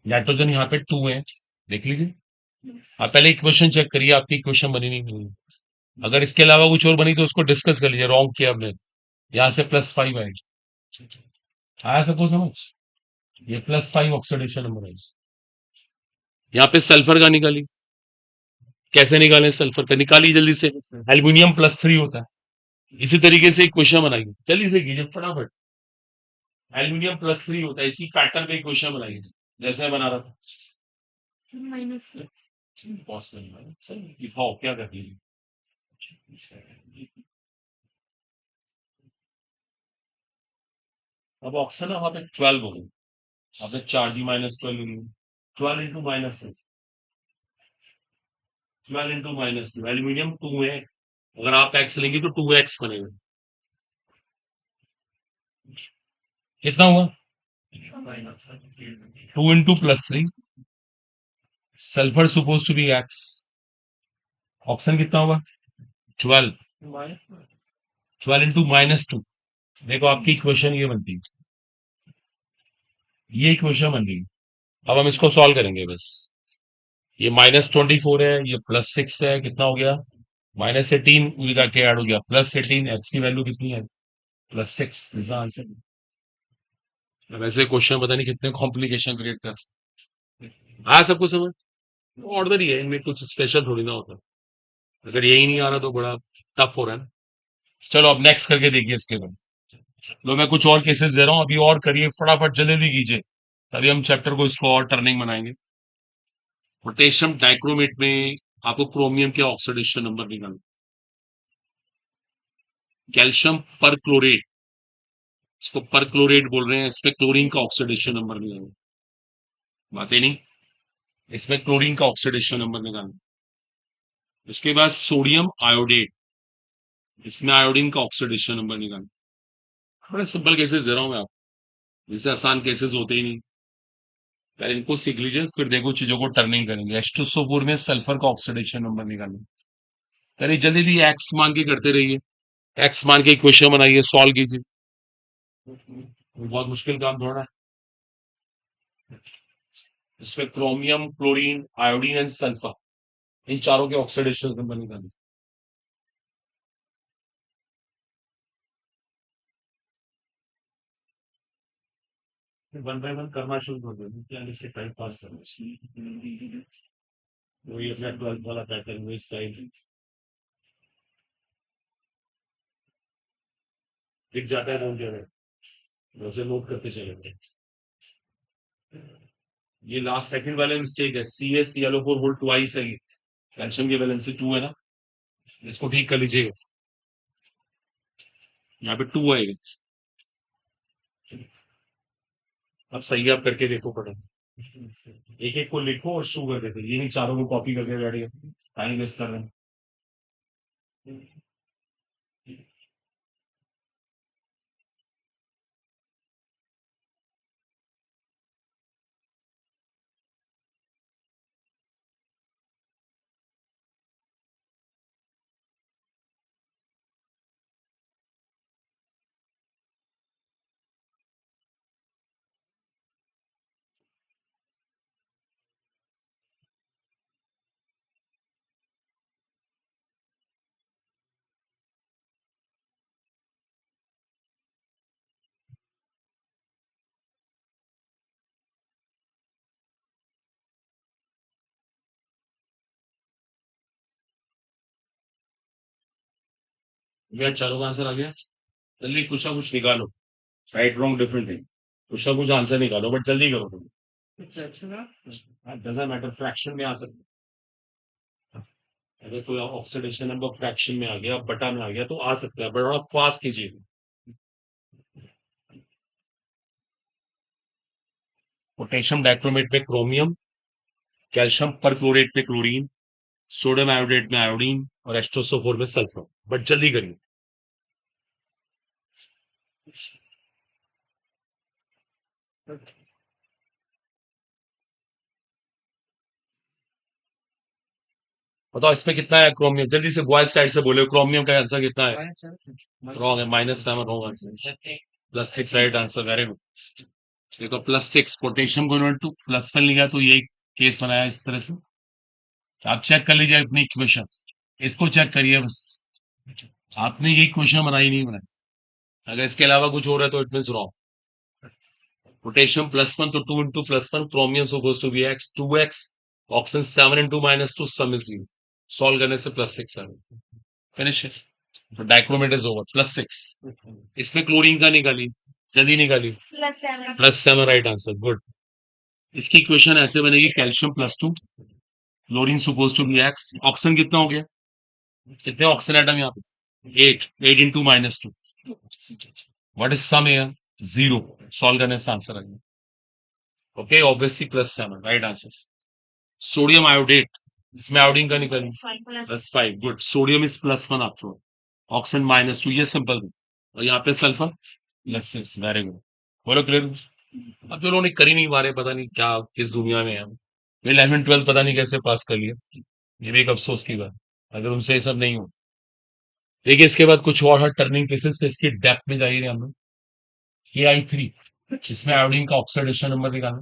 नाइट्रोजन यहाँ पे 2 है, देख लीजिए। आप पहले इक्वेशन चेक करिए, आपकी इक्वेशन बनी नहीं बनी। अगर इसके अलावा कुछ और बनी तो उसको डिस्कस कर लीजिए, रॉन्ग किया आपने। यहाँ से +5 आएगा, आया सबको समझ? ये +5 ऑक्सीडेशन नंबर है। यहाँ पे सल्फर का निकाली, कैसे निकालें सल्फर का? निकालिए जल्दी से। एल्यूमिनियम +3 होता है, इसी तरीके से एक क्वेश्चन बनाइए, जल्दी से कीजिए फटाफट। एल्यूमिनियम +3 होता है, इसी पैटर्न पे क्वेश्चन बनाइए, जैसे मैं बना रहा था। बॉस नहीं है, सही दिखाओ क्या कर रही है। अब ऑक्सीजन है वहां पे 12 हो गई, आपने चार्ज ही -12 12 इंटू -12 एल्यूमिनियम 2 है, अगर आप एक्स लेंगे तो 2x बनेगा, कितना हुआ 2 into +3, sulphur suppose to be x, oxygen कितना होगा 12, 12 इंटू -2, देखो आपकी इक्वेशन ये बनती है, ये इक्वेशन बन गई। अब हम इसको सॉल्व करेंगे बस, ये -24 है, ये +6 है, कितना हो गया -18, पूरी का क्या ऐड हो गया +18, एक्स की वैल्यू कितनी है +6, इसका आंसर। वैसे क्वेश्चन पता नहीं कितने कॉम्प्लिकेशन क्रिएट कर, हाँ सबको समझ, ऑर्डर ही है इनमें, कुछ स्पेशल थोड़ी ना होता, अगर यही नहीं आ रहा तो बड़ा टफ हो रहा है ना। चलो अब नेक्स्ट करके देखिए इसके बाद, लो मैं कुछ और केसेस दे रहा हूँ, अभी और करिए फटाफट जल्दी कीजिए, तभी हम चैप्टर को इसको और टर्निंग बनाएंगे। पोटेशियम डाइक्रोमेट में आपको क्रोमियम के ऑक्सीडेशन नंबर निकालना, कैल्शियम पर क्लोरेट, इसको पर क्लोरेट बोल रहे हैं, इसमें क्लोरीन का ऑक्सीडेशन नंबर निकालना, बात ही नहीं, इसमें क्लोरीन का ऑक्सीडेशन नंबर निकालना। उसके बाद सोडियम आयोडेट, इसमें आयोडीन का ऑक्सीडेशन नंबर निकालना। बड़े सिंपल केसेस दे रहा हूं मैं आपको, इससे आसान केसेस होते ही नहीं, पहले इनको सीख लीजिए फिर देखो चीजों को टर्निंग करेंगे। H2SO4 में सल्फर का ऑक्सीडेशन नंबर निकालना, करिए जल्दी जल्दी, एक्स मान के करते रहिए, एक्स मान के इक्वेशन बनाइए, सॉल्व कीजिए, बहुत मुश्किल काम थोड़ा है। इसमें chromium, chlorine, iodine and sulphur, इन चारों के ऑक्सीडेशन नंबर निकालना। वन बाय वन करना शुरू कर दो, क्या इससे टाइम पास करना, वही अपना 12th वाला पैटर्न वही स्टाइल दिख जाता है, नोट जगह उसे नोट करते चलेंगे। ये लास्ट सेकंड वाले मिस्टेक है, CaClO4 होल ट्वाइस है, कैल्शियम की वैलेंसी 2 है ना, इसको ठीक कर लीजिएगा, यहाँ पे 2 आएगा। अब सही है, आप करके देखो पड़ा, एक एक को लिखो और शुरू कर देते, ये नहीं चारों को कॉपी करके बैठ गए, टाइम वेस्ट कर रहे हैं। भैया चारों का आंसर आ गया, जल्दी कुछ ना कुछ निकालो, राइट रॉन्ग डिफरेंट है, कुछ ना कुछ आंसर निकालो, बट जल्दी करो तुम, डजंट मैटर, फ्रैक्शन में आ सकता है, अगर कोई ऑक्सीडेशन नंबर फ्रैक्शन में आ गया, बटा में आ गया तो आ सकता है, बट आप फास्ट कीजिए। पोटेशियम डाइक्रोमेट में क्रोमियम, कैल्शियम परक्लोरेट में क्लोरीन, सोडियम आयोडेट में आयोडीन और H2SO4 में सल्फर, बट जल्दी करिए। बताओ इसमें कितना है क्रोमियम, जल्दी से बॉयज साइड से बोले, क्रोमियम का आंसर कितना है, रॉन्ग है, -7 wrong answer, +6 right answer, very good. देखो +6, पोटेशियम को इन्वर्ट टू +1 लिया तो ये केस बनाया इस तरह से, आप चेक कर लीजिए अपनी इक्वेशन, इसको चेक करिए बस, आपने ये इक्वेशन बनाई नहीं बनाई, अगर इसके अलावा कुछ हो रहा है तो इट मीन रॉन्ग। पोटेशियम +1 तो 2 into +1, chromium suppose to be x 2x, oxygen 7 into -2, sum is 0, solve करने से +6 आ गया, फिनिश है, तो डाइक्रोमेट इज ओवर, +6। इसमें क्लोरीन का निकाली, जल्दी निकाली, +7 राइट आंसर, गुड। इसकी इक्वेशन ऐसे बनेगी, calcium +2, chlorine suppose to be x, oxygen कितना हो गया, कितने ऑक्सीजन एटम यहाँ पे 8, 8 into -2, what is sum here zero, solve करने से आंसर आ गया। Okay, obviously +7 right answer. Sodium iodate, इसमें आयोडीन का निकल +5, good. Sodium is +1 after, oxygen -2, ये सिंपल। और यहाँ पे सल्फर +6, वेरी गुड। बोलो क्लियर। अब जो लोगों ने कर ही नहीं पा रहे, पता नहीं क्या किस दुनिया में है। 11th 12th पता नहीं कैसे पास कर लिया, ये भी एक अफसोस की बात, अगर उनसे ये सब नहीं हो। देखिए इसके बाद कुछ और है टर्निंग केसेस, तो इसकी डेप्थ में जाइए हम लोग। Ki3, इसमें आयोडीन का ऑक्सीडेशन नंबर निकालना।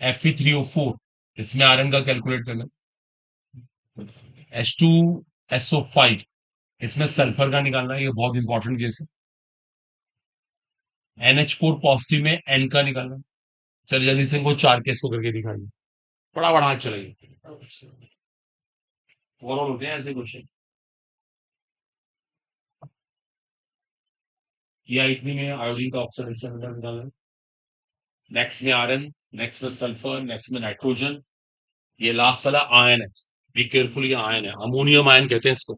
Fe3O4, इसमें आयरन का कैलकुलेट करना। H2SO5, इसमें सल्फर का निकालना है, ये बहुत इंपॉर्टेंट केस है। NH4 पॉजिटिव में N का निकालना। चलिए जल्दी से इनको 4 केस को करके दिखाइए, बड़ा बड़ा हाथ चलाइए, और होते हैं ऐसे क्वेश्चन। Ki3 में आयोडीन का ऑक्सीडेशन नंबर निकालना। नेक्स्ट में आयरन, नेक्स्ट में सल्फर, नेक्स्ट में नाइट्रोजन, ये लास्ट वाला आयन है। बी केयरफुल, ये आयन है, अमोनियम आयन कहते हैं इसको।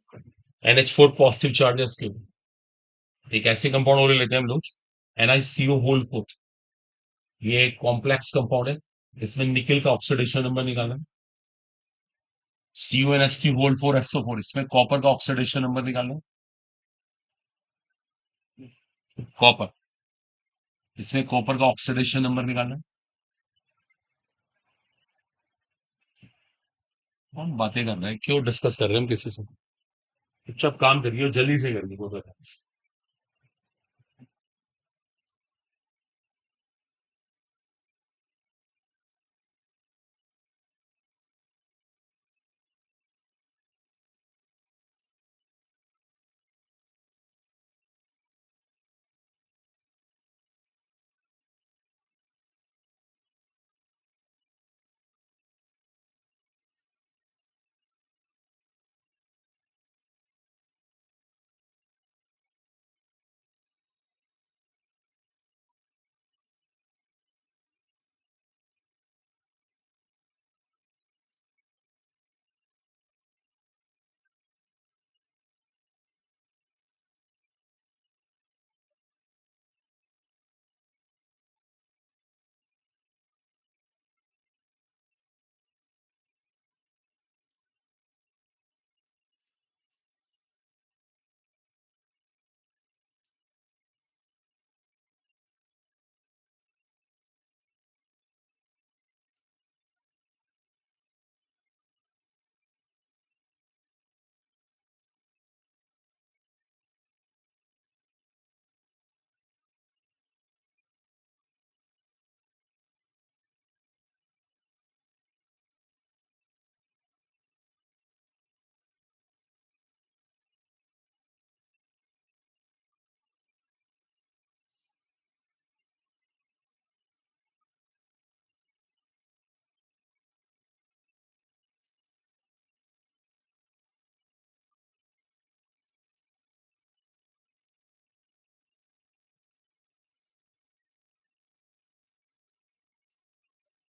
NH4 पॉजिटिव चार्ज है इसके ऊपर। एक ऐसे कंपाउंड और लेते हैं हम लोग, NiCO4, ये एक कॉम्प्लेक्स कंपाउंड है, इसमें निकेल का ऑक्सीडेशन नंबर निकालना है। CuNH3 4SO4, इसमें कॉपर का ऑक्सीडेशन नंबर निकालना है। कॉपर, इसमें कॉपर का ऑक्सीडेशन नंबर निकालना है। कौन बातें कर रहे हैं, क्यों डिस्कस कर रहे हैं हम किसी से? चुपचाप काम करिए और जल्दी से करिए वो।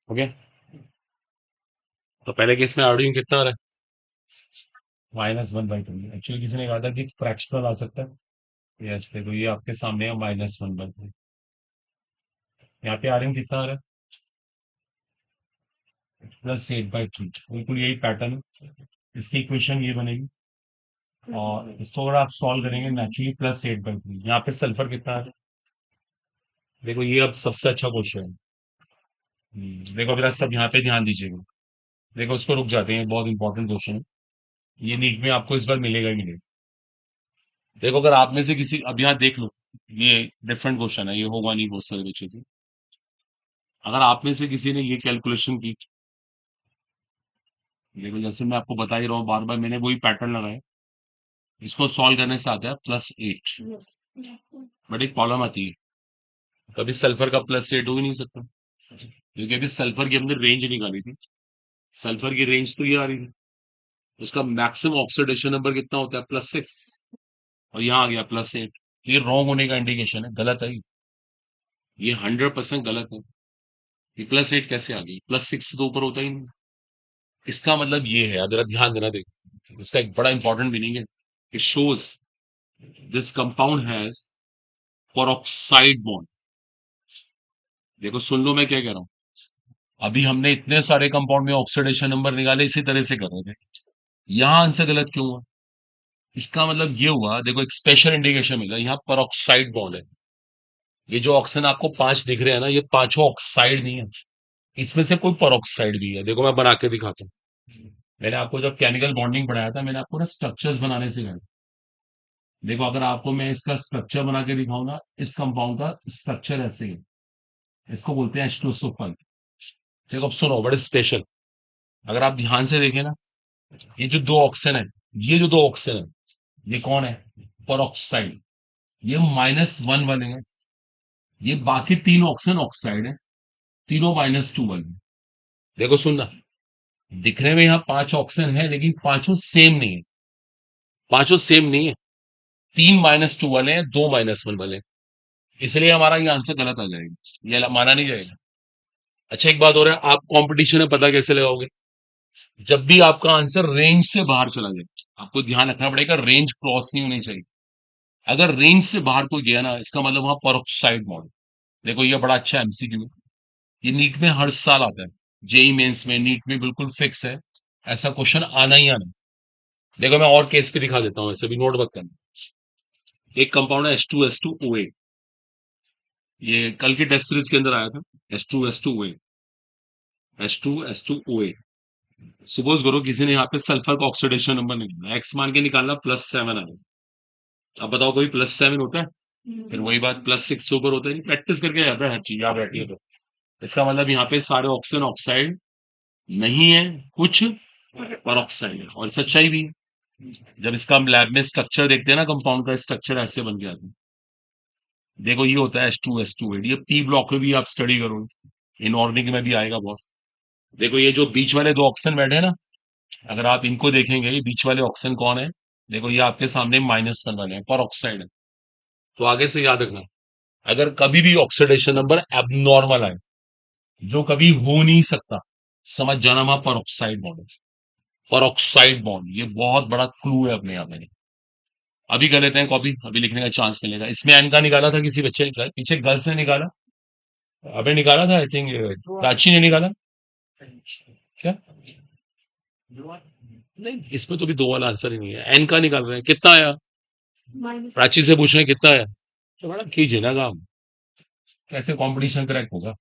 ओके, तो पहले केस में आयोडीन कितना आ रहा है? -1/2। एक्चुअली किसी ने कहा था कि फ्रैक्शनल आ सकता है। यस, देखो ये आपके सामने है, -1/2। यहाँ पे आयरन कितना आ रहा है? +8/3। बिल्कुल यही पैटर्न है, इसकी इक्वेशन ये बनेगी, और इसको अगर आप सॉल्व करेंगे नेचुरली +8/3। यहाँ पे सल्फर कितना आ रहा है? देखो ये अब सबसे अच्छा क्वेश्चन है। देखो अगर सब यहाँ पे ध्यान दीजिएगा, देखो उसको रुक जाते हैं, बहुत इंपॉर्टेंट क्वेश्चन है, ये नीट में आपको इस बार मिलेगा ही मिलेगा। देखो अगर आप में से किसी, अब यहाँ देख लो, ये डिफरेंट क्वेश्चन है, ये होगा नहीं बहुत सारे बच्चे से। अगर आप में से किसी ने ये कैलकुलेशन की, देखो जैसे मैं आपको बता ही रहा हूँ, बार बार मैंने वही पैटर्न लगाया, इसको सॉल्व करने से आता है +8। बट एक प्रॉब्लम आती है, कभी सल्फर का +8 हो ही नहीं सकता, क्योंकि अभी सल्फर की हमने रेंज निकाली थी। सल्फर की रेंज तो ये आ रही थी, उसका मैक्सिमम ऑक्सीडेशन नंबर कितना होता है? +6, और यहाँ आ गया +8। ये रॉन्ग होने का इंडिकेशन है, गलत है ये 100% गलत है। ये +8 कैसे आ गई? +6 से तो ऊपर होता ही नहीं। इसका मतलब ये है, अगर ध्यान देना, देखो इसका एक बड़ा इंपॉर्टेंट मीनिंग है, it shows this compound has peroxide bond. देखो सुन लो मैं क्या कह रहा हूं। अभी हमने इतने सारे कंपाउंड में ऑक्सीडेशन नंबर निकाले, इसी तरह से कर रहे थे। यहां आंसर गलत क्यों हुआ? इसका मतलब ये हुआ, देखो एक स्पेशल इंडिकेशन मिला, यहाँ पेरोक्साइड बॉन्ड है। ये जो ऑक्सीजन आपको 5 दिख रहे हैं ना, ये पांचों ऑक्साइड नहीं है, इसमें से कोई पेरोक्साइड भी है। देखो मैं बना के दिखाता हूँ। मैंने आपको जब केमिकल बॉन्डिंग पढ़ाया था, मैंने आपको ना स्ट्रक्चर्स बनाने सिखाया। देखो अगर आपको मैं इसका स्ट्रक्चर बना के दिखाऊं ना, इस कंपाउंड का स्ट्रक्चर ऐसे ही है। इसको बोलते हैं H2SO5। देखो अब सुनो, बड़े स्पेशल। अगर आप ध्यान से देखें ना, ये जो दो ऑक्सीजन है, ये जो दो ऑक्सीजन है, ये कौन है? पेरोक्साइड। ये -1 वाले हैं। ये बाकी तीन ऑक्सीजन ऑक्साइड है, तीनों -2 वाले हैं। देखो सुनना, दिखने में यहाँ 5 ऑक्सीजन है, लेकिन पांचों सेम नहीं है। पांचों सेम नहीं है। तीन -2 वाले हैं, दो -1 वाले हैं। इसलिए हमारा ये आंसर गलत आ जाएगा, ये माना नहीं जाएगा। अच्छा एक बात हो रहा है, आप कंपटीशन में पता कैसे लगाओगे? जब भी आपका आंसर रेंज से बाहर चला जाए, आपको ध्यान रखना पड़ेगा, रेंज क्रॉस नहीं होनी चाहिए। अगर रेंज से बाहर कोई गया ना, इसका मतलब वहां पेरोक्साइड मॉडल। देखो ये बड़ा अच्छा एमसीक्यू है, ये नीट में हर साल आता है। जेई मेंस में, नीट में बिल्कुल फिक्स है, ऐसा क्वेश्चन आना ही आना। देखो मैं और केस पे दिखा देता हूँ, ऐसे भी नोट मत करना। एक कंपाउंड है H2S2OA। ये कल की टेस्ट सीरीज के अंदर आया था। H2S2OA, H2S2OA। सपोज करो किसी ने यहाँ पे सल्फर का ऑक्सीडेशन नंबर निकाला, एक्स मान के निकालना, +7 आया। अब बताओ कोई +7 होता है? फिर वही बात, +6 से ऊपर होता है नहीं। प्रैक्टिस करके आता है हर चीज, याद रहती है तो। इसका मतलब यहाँ पे सारे ऑक्सीजन ऑक्साइड नहीं है, कुछ परऑक्साइड है, और सच्चाई भी है। जब इसका हम लैब में स्ट्रक्चर देखते हैं ना, कंपाउंड का स्ट्रक्चर ऐसे बन के आता है। देखो ये होता है H2S2, ये पी ब्लॉक में भी आप स्टडी करोगे, इनऑर्गेनिक में भी आएगा बहुत। देखो ये जो बीच वाले दो ऑक्सीजन बैठे हैं ना, अगर आप इनको देखेंगे, ये बीच वाले ऑक्सीजन कौन है? देखो ये आपके सामने -1 वाले हैं, पर ऑक्साइड है। तो आगे से याद रखना, अगर कभी भी ऑक्सीडेशन नंबर एबनॉर्मल आए, जो कभी हो नहीं सकता, समझ जाना वहां पर ऑक्साइड बॉन्ड है। पर ऑक्साइड बॉन्ड, ये बहुत बड़ा क्लू है अपने आप में। अभी कर लेते हैं कॉपी, अभी लिखने का चांस मिलेगा। इसमें एन का निकाला था किसी बच्चे ने, पीछे गर्ल्स ने निकाला। अबे निकाला था, आई थिंक प्राची ने निकाला। क्या? नहीं, इसमें तो भी दो वाला आंसर ही नहीं है, एन का निकाल रहे हैं। कितना आया? प्राची से पूछ रहे हैं कितना आया। तो बड़ा कीजिए ना काम, कैसे कंपटीशन क्रैक होगा?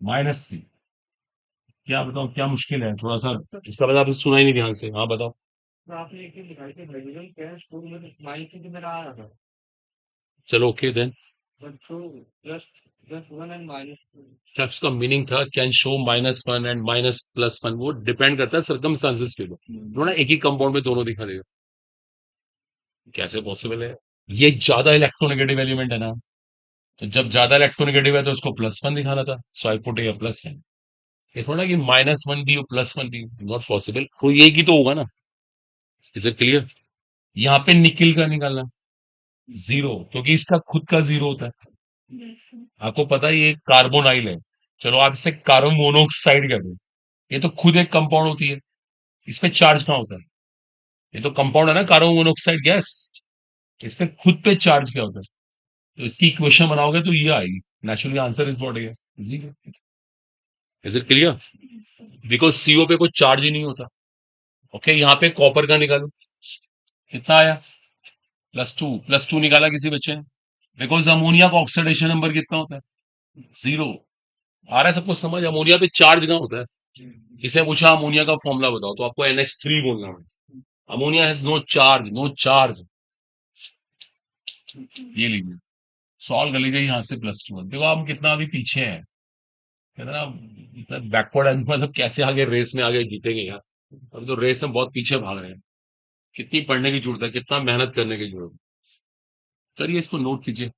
-3। क्या बताओ, क्या मुश्किल है थोड़ा सा? इसका मतलब आपने सुना ही नहीं ध्यान से। हाँ बताओ।
तो आपने एक चीज दिखाई थी, हाइड्रोजन गैस स्कूल में तो माइक से मेरा आ रहा था।
चलो okay then.
But two plus +1 and -2।
क्या उसका मीनिंग था? कैन शो -1 एंड -+1, वो डिपेंड करता है सर्कमस्टांसेस पे। थोड़ा एक ही कंपाउंड में दोनों दिखा देगा, कैसे पॉसिबल है? ये ज्यादा इलेक्ट्रोनेगेटिव एलिमेंट है ना, तो जब ज्यादा इलेक्ट्रोनेगेटिव है तो उसको +1 दिखाना था, सो आई पुट ए +1। ये थोड़ा कि -1 भी हो +1 भी, नॉट पॉसिबल। कोई एक ही तो होगा ना। Is it clear? यहाँ पे निकिल का निकालना, 0, क्योंकि इसका खुद का 0 होता है। आपको पता है ये कार्बोनाइल है, चलो आप इसे कार्बन मोनोऑक्साइड कहते हैं। ये तो खुद एक कंपाउंड होती है, इस पे चार्ज कहाँ होता है? ये तो कंपाउंड है ना, कार्बन मोनोऑक्साइड गैस। इस पे खुद पे चार्ज क्या होता है? तो इसकी इक्वेशन बनाओगे तो ये आएगी। नेचुरली आंसर इज व्हाट है। Is it clear? Because CO पे कोई चार्ज ही नहीं होता। ओके, यहाँ पे कॉपर का निकालो, कितना आया? +2। +2 निकाला किसी बच्चे ने? बिकॉज अमोनिया का ऑक्सीडेशन नंबर कितना होता है? 0। आ रहा है सबको समझ? अमोनिया पे चार्ज कहाँ होता है? किसी ने पूछा अमोनिया का फॉर्मूला बताओ, तो आपको NH3 बोलना है। Ammonia has no charge, no charge. ये लीजिए, सॉल्व कर लीजिए यहाँ से +2। देखो आप कितना अभी पीछे हैं, कहते हैं ना बैकवर्ड, मतलब कैसे आगे रेस में आगे जीतेंगे यार। अब तो रेस में बहुत पीछे भाग रहे हैं। कितनी पढ़ने की जरूरत है, कितना मेहनत करने की जरूरत है। चलिए इसको नोट कीजिए।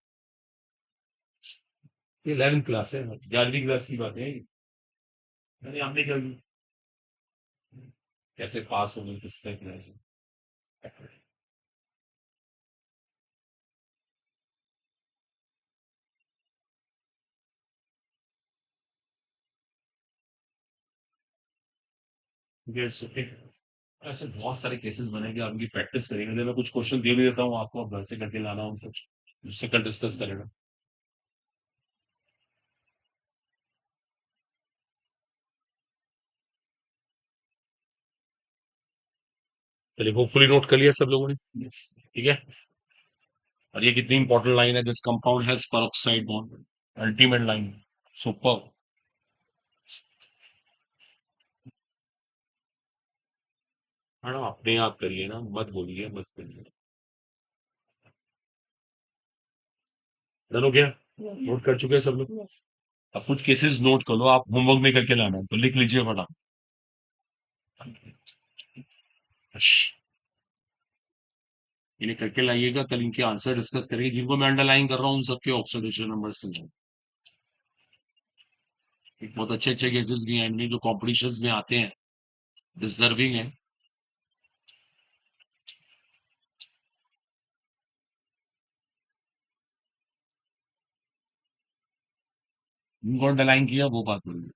ये 11th क्लास है, 11वीं क्लास की बात है ये। मैंने हमने क्या कैसे पास हो गए, किस तरह से? Yes, okay. ऐसे बहुत सारे केसेस बनेंगे, आप उनकी प्रैक्टिस करेंगे। मैं कुछ क्वेश्चन दे भी देता हूँ आपको, आप घर से करके लाना हो कुछ, उससे कल डिस्कस करेंगे। चलिए, होपफुली नोट कर लिया सब लोगों ने, ठीक है। और ये कितनी इंपॉर्टेंट लाइन है, this compound has peroxide bond, ultimate line, super. Madam अपने आप करिए ना, मत बोलिए, मत करिए। डन हो गया? नोट कर चुके हैं सब लोग? अब कुछ केसेस नोट कर लो, आप होमवर्क में करके लाना है, तो लिख लीजिए फटाफट। इन्हें करके लाइएगा, कल इनके आंसर डिस्कस करेंगे। जिनको मैं अंडरलाइन कर रहा हूँ उन सबके ऑब्जर्वेशन नंबर से बहुत अच्छे अच्छे केसेस भी हैं इनमें, जो कॉम्पिटिशन्स में आते हैं, डिजर्विंग है। जिनको अंडरलाइन किया वो बात होगी।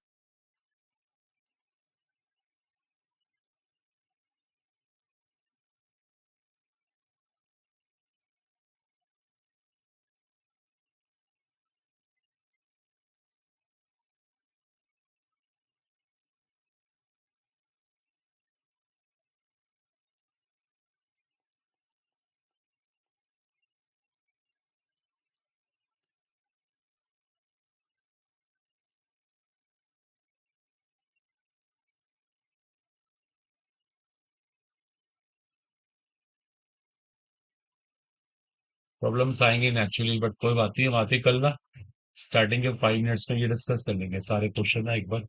प्रॉब्लम्स आएंगे नेचुरली, बट कोई बात नहीं, हम आते कल ना स्टार्टिंग के 5 मिनट्स में ये डिस्कस कर लेंगे सारे क्वेश्चन ना एक बार।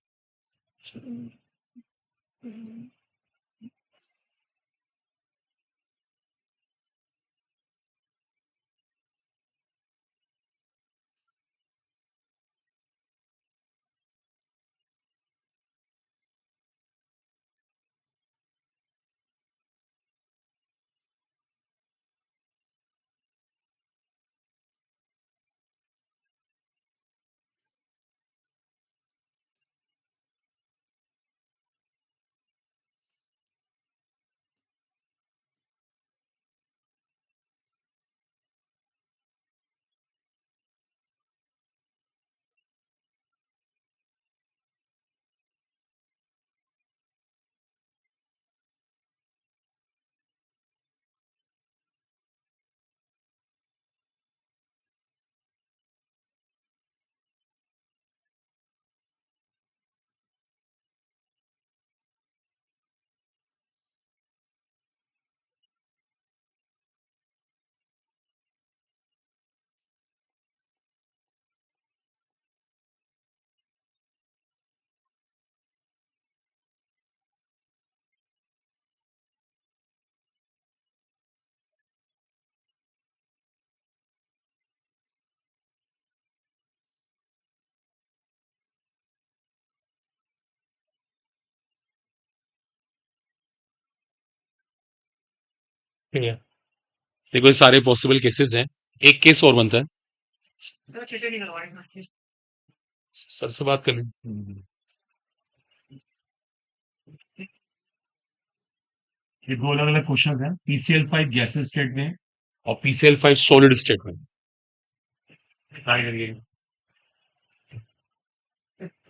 ठीक है, देखो ये सारे पॉसिबल केसेस हैं। एक केस और बनता है,
तो चिट्ठी नहीं करवाएंगे।
सर से बात कर लें। ये दो अलग अलग क्वेश्चन हैं, PCl5 गैसेस स्टेट में और PCl5 सॉलिड स्टेट में। ट्राई करिए,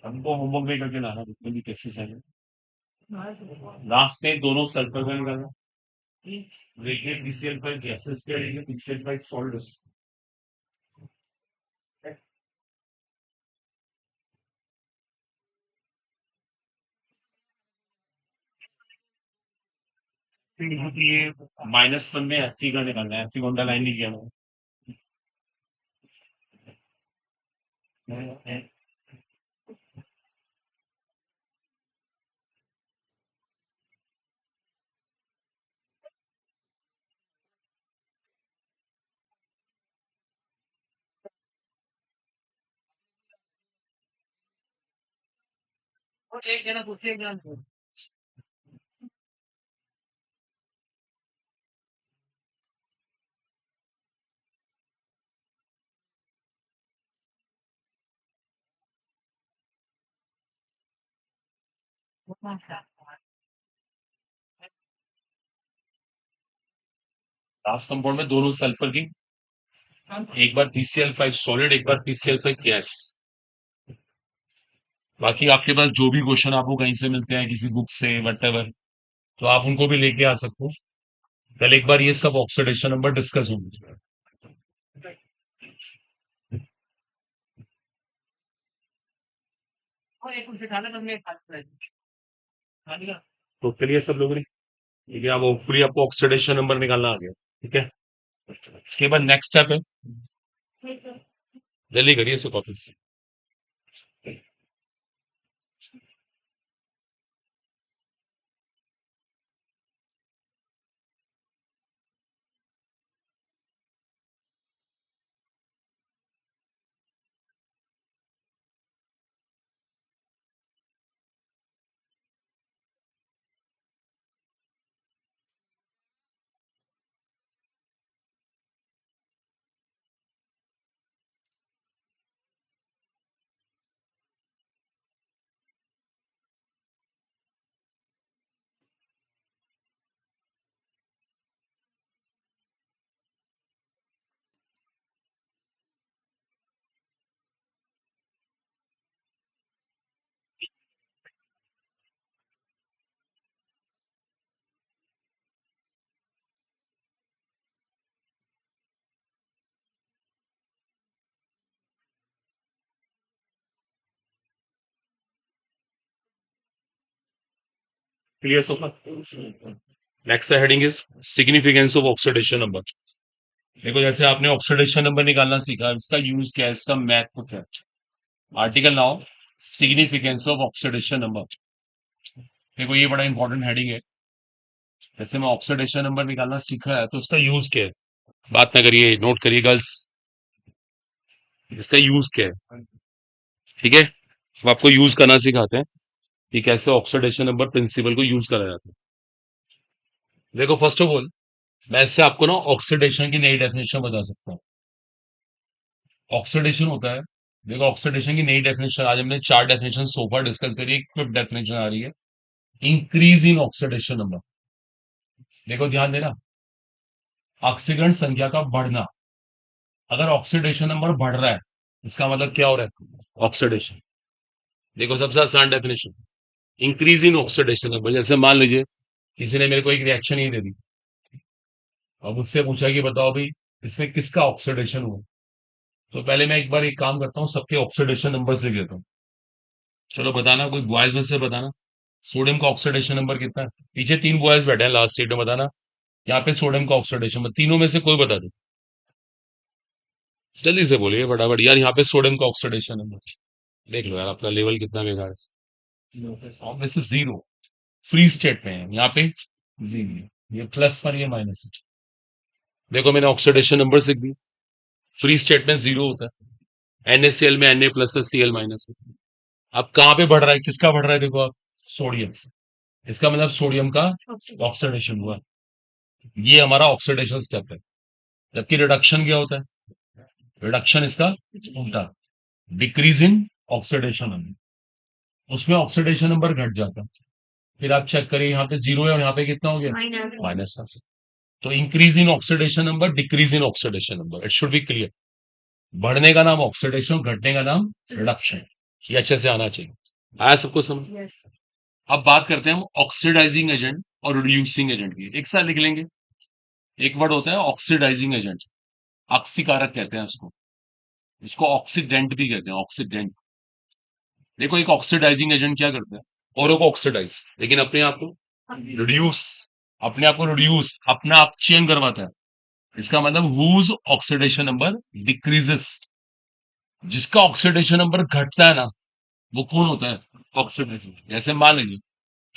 हमको होमवर्क में करके लाना जितने भी केसेस हैं। लास्ट में दोनों सल्फर का निकालना, देखिए PCl5 gases state, PCl5 solid. ये -1 में Fe का निकालना है, Fe अंडरलाइन नहीं किया मैंने।
वो एक जना पूछिए ज्ञान से।
लास्ट कंपाउंड में दोनों सल्फर की, एक बार PCl5 सॉलिड, एक बार PCl5 गैस। बाकी आपके पास जो भी क्वेश्चन आपको कहीं से मिलते हैं किसी बुक से वटेवर, तो आप उनको भी लेके आ सकते हो। कल एक बार ये सब ऑक्सीडेशन नंबर डिस्कस होंगे।
और एक कुछ दिखाना तुमने खा लिया।
तो चलिए सब लोगों ने, ठीक है, अब होपफुली आपको ऑक्सीडेशन नंबर निकालना आ गया। ठीक है, इसके बाद नेक्स्ट स्टेप है, जल्दी करिए इसे copy. Clear so far? Next heading is significance of oxidation number. देखो जैसे आपने ऑक्सीडेशन नंबर निकालना सीखा, इसका यूज क्या है, इसका महत्व क्या है। Article now significance of oxidation number. देखो ये बड़ा इंपॉर्टेंट हेडिंग है। जैसे मैं ऑक्सीडेशन नंबर निकालना सीखा है तो उसका यूज क्या है, बात ना करिए, नोट करिए गर्ल्स, इसका यूज क्या है। ठीक है, अब आपको यूज करना सिखाते हैं कि कैसे ऑक्सीडेशन नंबर प्रिंसिपल को यूज करा जाता है। देखो फर्स्ट ऑफ ऑल मैं इससे आपको ना ऑक्सीडेशन की नई डेफिनेशन बता सकता हूँ। ऑक्सीडेशन होता है, देखो ऑक्सीडेशन की नई डेफिनेशन, आज हमने 4 डेफिनेशन सोफा डिस्कस करी, एक फिफ्थ डेफिनेशन आ रही है, इंक्रीज इन ऑक्सीडेशन नंबर। देखो ध्यान देना, ऑक्सीकरण संख्या का बढ़ना, अगर ऑक्सीडेशन नंबर बढ़ रहा है इसका मतलब क्या हो रहा है, ऑक्सीडेशन। देखो सबसे आसान definition, increase in oxidation number. जैसे मान लीजिए किसी ने मेरे को एक रिएक्शन ही दे दी, अब मुझसे पूछा कि बताओ भाई इसमें किसका ऑक्सीडेशन हुआ, तो पहले मैं एक बार एक काम करता हूँ, सबके ऑक्सीडेशन नंबर लिख देता हूँ। चलो बताना, कोई बॉयज में से बताना सोडियम का ऑक्सीडेशन नंबर कितना है। पीछे 3 बॉयज बैठे हैं लास्ट सीट में, बताना यहाँ पे सोडियम का ऑक्सीडेशन, तीनों में से कोई बता दो, जल्दी से बोलिए फटाफट यार, यहाँ पे सोडियम का ऑक्सीडेशन नंबर देख लो यार, अपना लेवल कितना बेकार है। ऑब्वियसली जीरो, फ्री स्टेट में है यहाँ पे जीरो, ये प्लस पर, ये माइनस है। देखो मैंने ऑक्सीडेशन नंबर लिख दी, फ्री स्टेट में जीरो होता है, NaCl में Na प्लस है, Cl माइनस है। अब कहाँ पे बढ़ रहा है, किसका बढ़ रहा है, देखो आप सोडियम, इसका मतलब सोडियम का ऑक्सीडेशन हुआ, ये हमारा ऑक्सीडेशन स्टेप है। जबकि रिडक्शन क्या होता है, रिडक्शन इसका उल्टा, डिक्रीज इन ऑक्सीडेशन नंबर, उसमें ऑक्सीडेशन नंबर घट जाता है। फिर आप चेक करिए यहाँ पे जीरो है और यहाँ पे कितना हो गया, माइनस का। तो increase in oxidation number, decrease in oxidation number, it should be clear. बढ़ने का नाम ऑक्सीडेशन, घटने का नाम रिडक्शन, ये अच्छे से आना चाहिए। आया सबको समझ? अब बात करते हैं हम ऑक्सीडाइजिंग एजेंट और रिड्यूसिंग एजेंट की, एक साथ लिख लेंगे। एक वर्ड होता है ऑक्सीडाइजिंग एजेंट, ऑक्सीकारक कहते हैं उसको, इसको ऑक्सीडेंट भी कहते हैं, ऑक्सीडेंट। देखो एक ऑक्सीडाइजिंग एजेंट क्या करता है, औरों को ऑक्सीडाइज, लेकिन अपने आप को रिड्यूस, अपने आप को रिड्यूस, अपना आप चेंज करवाता है। इसका मतलब हुज ऑक्सीडेशन नंबर डिक्रीजेस, जिसका ऑक्सीडेशन नंबर घटता है ना वो कौन होता है, ऑक्सीडाइजिंग। जैसे मान लीजिए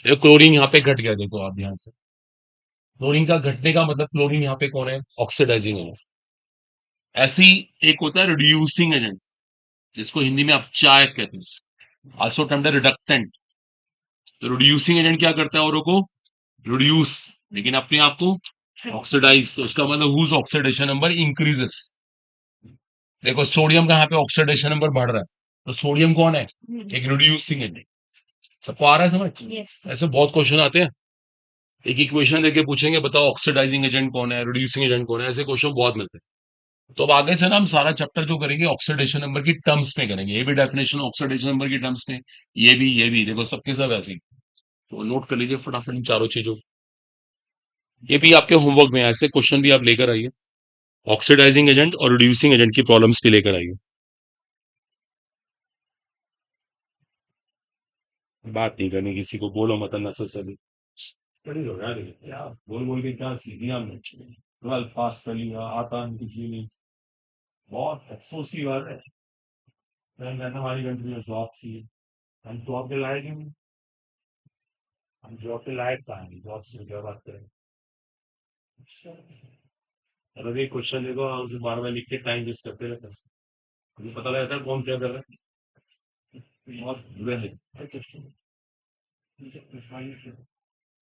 ये क्लोरीन यहाँ पे घट गया, देखो आप ध्यान से, क्लोरीन का घटने का मतलब क्लोरीन यहाँ पे कौन है, ऑक्सीडाइजिंग है। ऐसे ही एक होता है रिड्यूसिंग एजेंट, जिसको हिंदी में अपचायक कहते हैं, आल्सो टर्म्ड रिडक्टेंट। तो रिड्यूसिंग एजेंट क्या करता है, औरों को रिड्यूस, लेकिन अपने आप को ऑक्सीडाइज, तो उसका मतलब हुज ऑक्सीडेशन नंबर इंक्रीजेस। देखो सोडियम का यहाँ पे ऑक्सीडेशन नंबर बढ़ रहा है, तो सोडियम कौन है, एक रिड्यूसिंग एजेंट। सबको आ रहा है समझ? ऐसे बहुत क्वेश्चन आते हैं, एक इक्वेशन देके पूछेंगे बताओ ऑक्सीडाइजिंग एजेंट कौन है, रिड्यूसिंग एजेंट कौन है, ऐसे क्वेश्चन बहुत मिलते हैं। तो अब आगे से ना हम सारा चैप्टर जो करेंगे ऑक्सीडेशन नंबर की टर्म्स में करेंगे, ये भी डेफिनेशन ऑक्सीडेशन नंबर की टर्म्स में, ये भी देखो सबके सब ऐसे ही। तो नोट कर लीजिए फटाफट इन चारों चीजों को। ये भी आपके होमवर्क में है, ऐसे क्वेश्चन भी आप लेकर आइए, ऑक्सीडाइजिंग एजेंट और रिड्यूसिंग एजेंट की प्रॉब्लम्स भी लेकर आइए। बात नहीं करनी किसी को, बोलो मत नेसेसरी। खड़ी हो यार, ये क्या बोल बोल के क्या सीख लिया हमने, 12 पास कर लिया, आता नहीं कुछ भी नहीं। बहुत अफसोस की बात है। मैंने हमारी कंट्री में जॉब सी, हम जॉब के लायक ही नहीं। हम जॉब के लायक कहाँ हैं, जॉब से क्या बात करें। अगर ये क्वेश्चन देखो हम उसे बार बार लिख के टाइम वेस्ट करते रहते हैं, मुझे पता लगता है कौन क्या कर रहा है। बहुत बुरे हैं।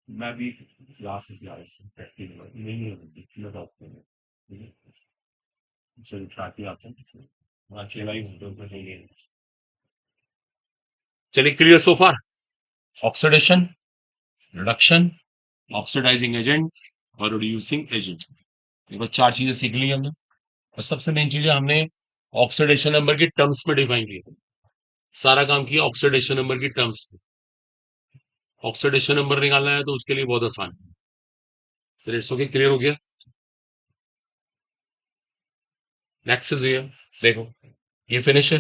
मैं भी क्लास से जा रही हूँ, प्रैक्टिकल नहीं होगी मैं डॉक्टर हूँ। चलिए खाते आते हैं, अकेला ही हूँ तो चाहिए। चलिए क्लियर सो फार, ऑक्सीडेशन, रिडक्शन, ऑक्सीडाइजिंग एजेंट और रिड्यूसिंग एजेंट, देखो चार चीजें सीख ली हमने। और सबसे मेन चीज है हमने ऑक्सीडेशन नंबर की टर्म्स में डिफाइन किया, सारा काम किया ऑक्सीडेशन नंबर की टर्म्स में। ऑक्सीडेशन नंबर निकालना है तो उसके लिए बहुत आसान है। फिर इट्स ओके, क्लियर हो गया। नेक्स्ट इज हियर, देखो ये फिनिश है,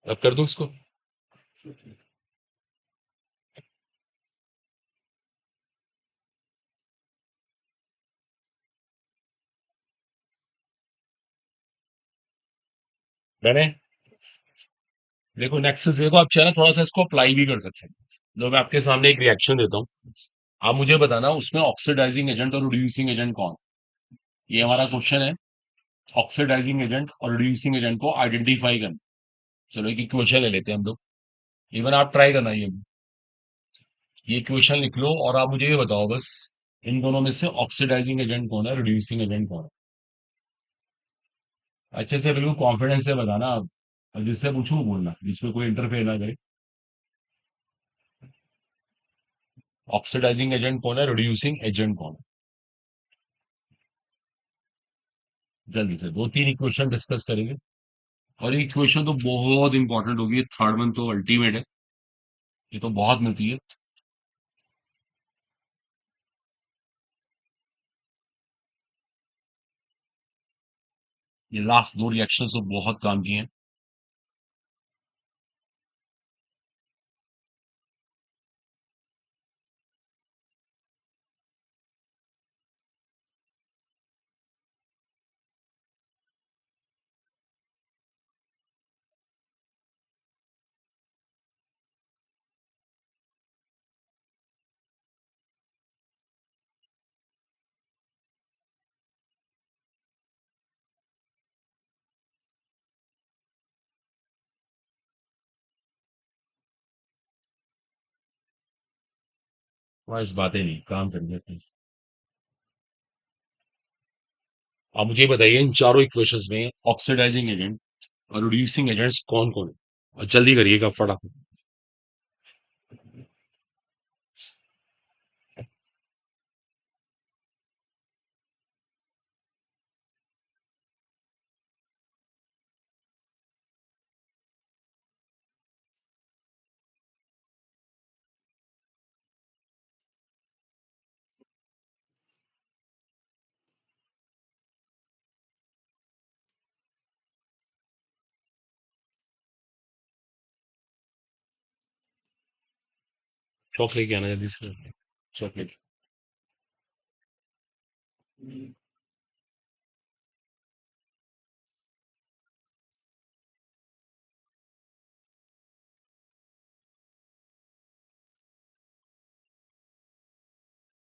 अब कर दूं इसको। मैंने देखो नेक्स्ट इज देखो, आप चाहे ना थोड़ा सा इसको अप्लाई भी कर सकते हैं। जो मैं आपके सामने एक रिएक्शन देता हूँ, आप मुझे बताना उसमें ऑक्सीडाइजिंग एजेंट और रिड्यूसिंग एजेंट कौन, ये हमारा क्वेश्चन है। ऑक्सीडाइजिंग एजेंट और रिड्यूसिंग एजेंट को आइडेंटिफाई करना। चलो एक इक्वेशन ले लेते हैं हम लोग, इवन आप ट्राई करना ये इक्वेशन लिख लो और आप मुझे ये बताओ बस, इन दोनों में से ऑक्सीडाइजिंग एजेंट कौन है, रिड्यूसिंग एजेंट कौन है। अच्छे से बिल्कुल कॉन्फिडेंस से बताना आप, और जिससे पूछूं बोलना जिसमें कोई इंटरफेयर ना करे। ऑक्सीडाइजिंग एजेंट कौन है, रिड्यूसिंग एजेंट कौन है, जल्दी से दो तीन इक्वेशन डिस्कस करेंगे। और ये इक्वेशन तो बहुत इंपॉर्टेंट होगी, थर्ड वन तो अल्टीमेट है, ये तो बहुत मिलती है। ये लास्ट दो रिएक्शन तो बहुत काम की हैं। वहाँ इस बातें नहीं काम करेंगे अपनी। आप मुझे ये बताइए इन चारों इक्वेशंस में ऑक्सीडाइजिंग एजेंट और रिड्यूसिंग एजेंट्स कौन कौन है, और जल्दी करिएगा फटाफट। चौक लेके आना जल्दी से, चॉकलेट।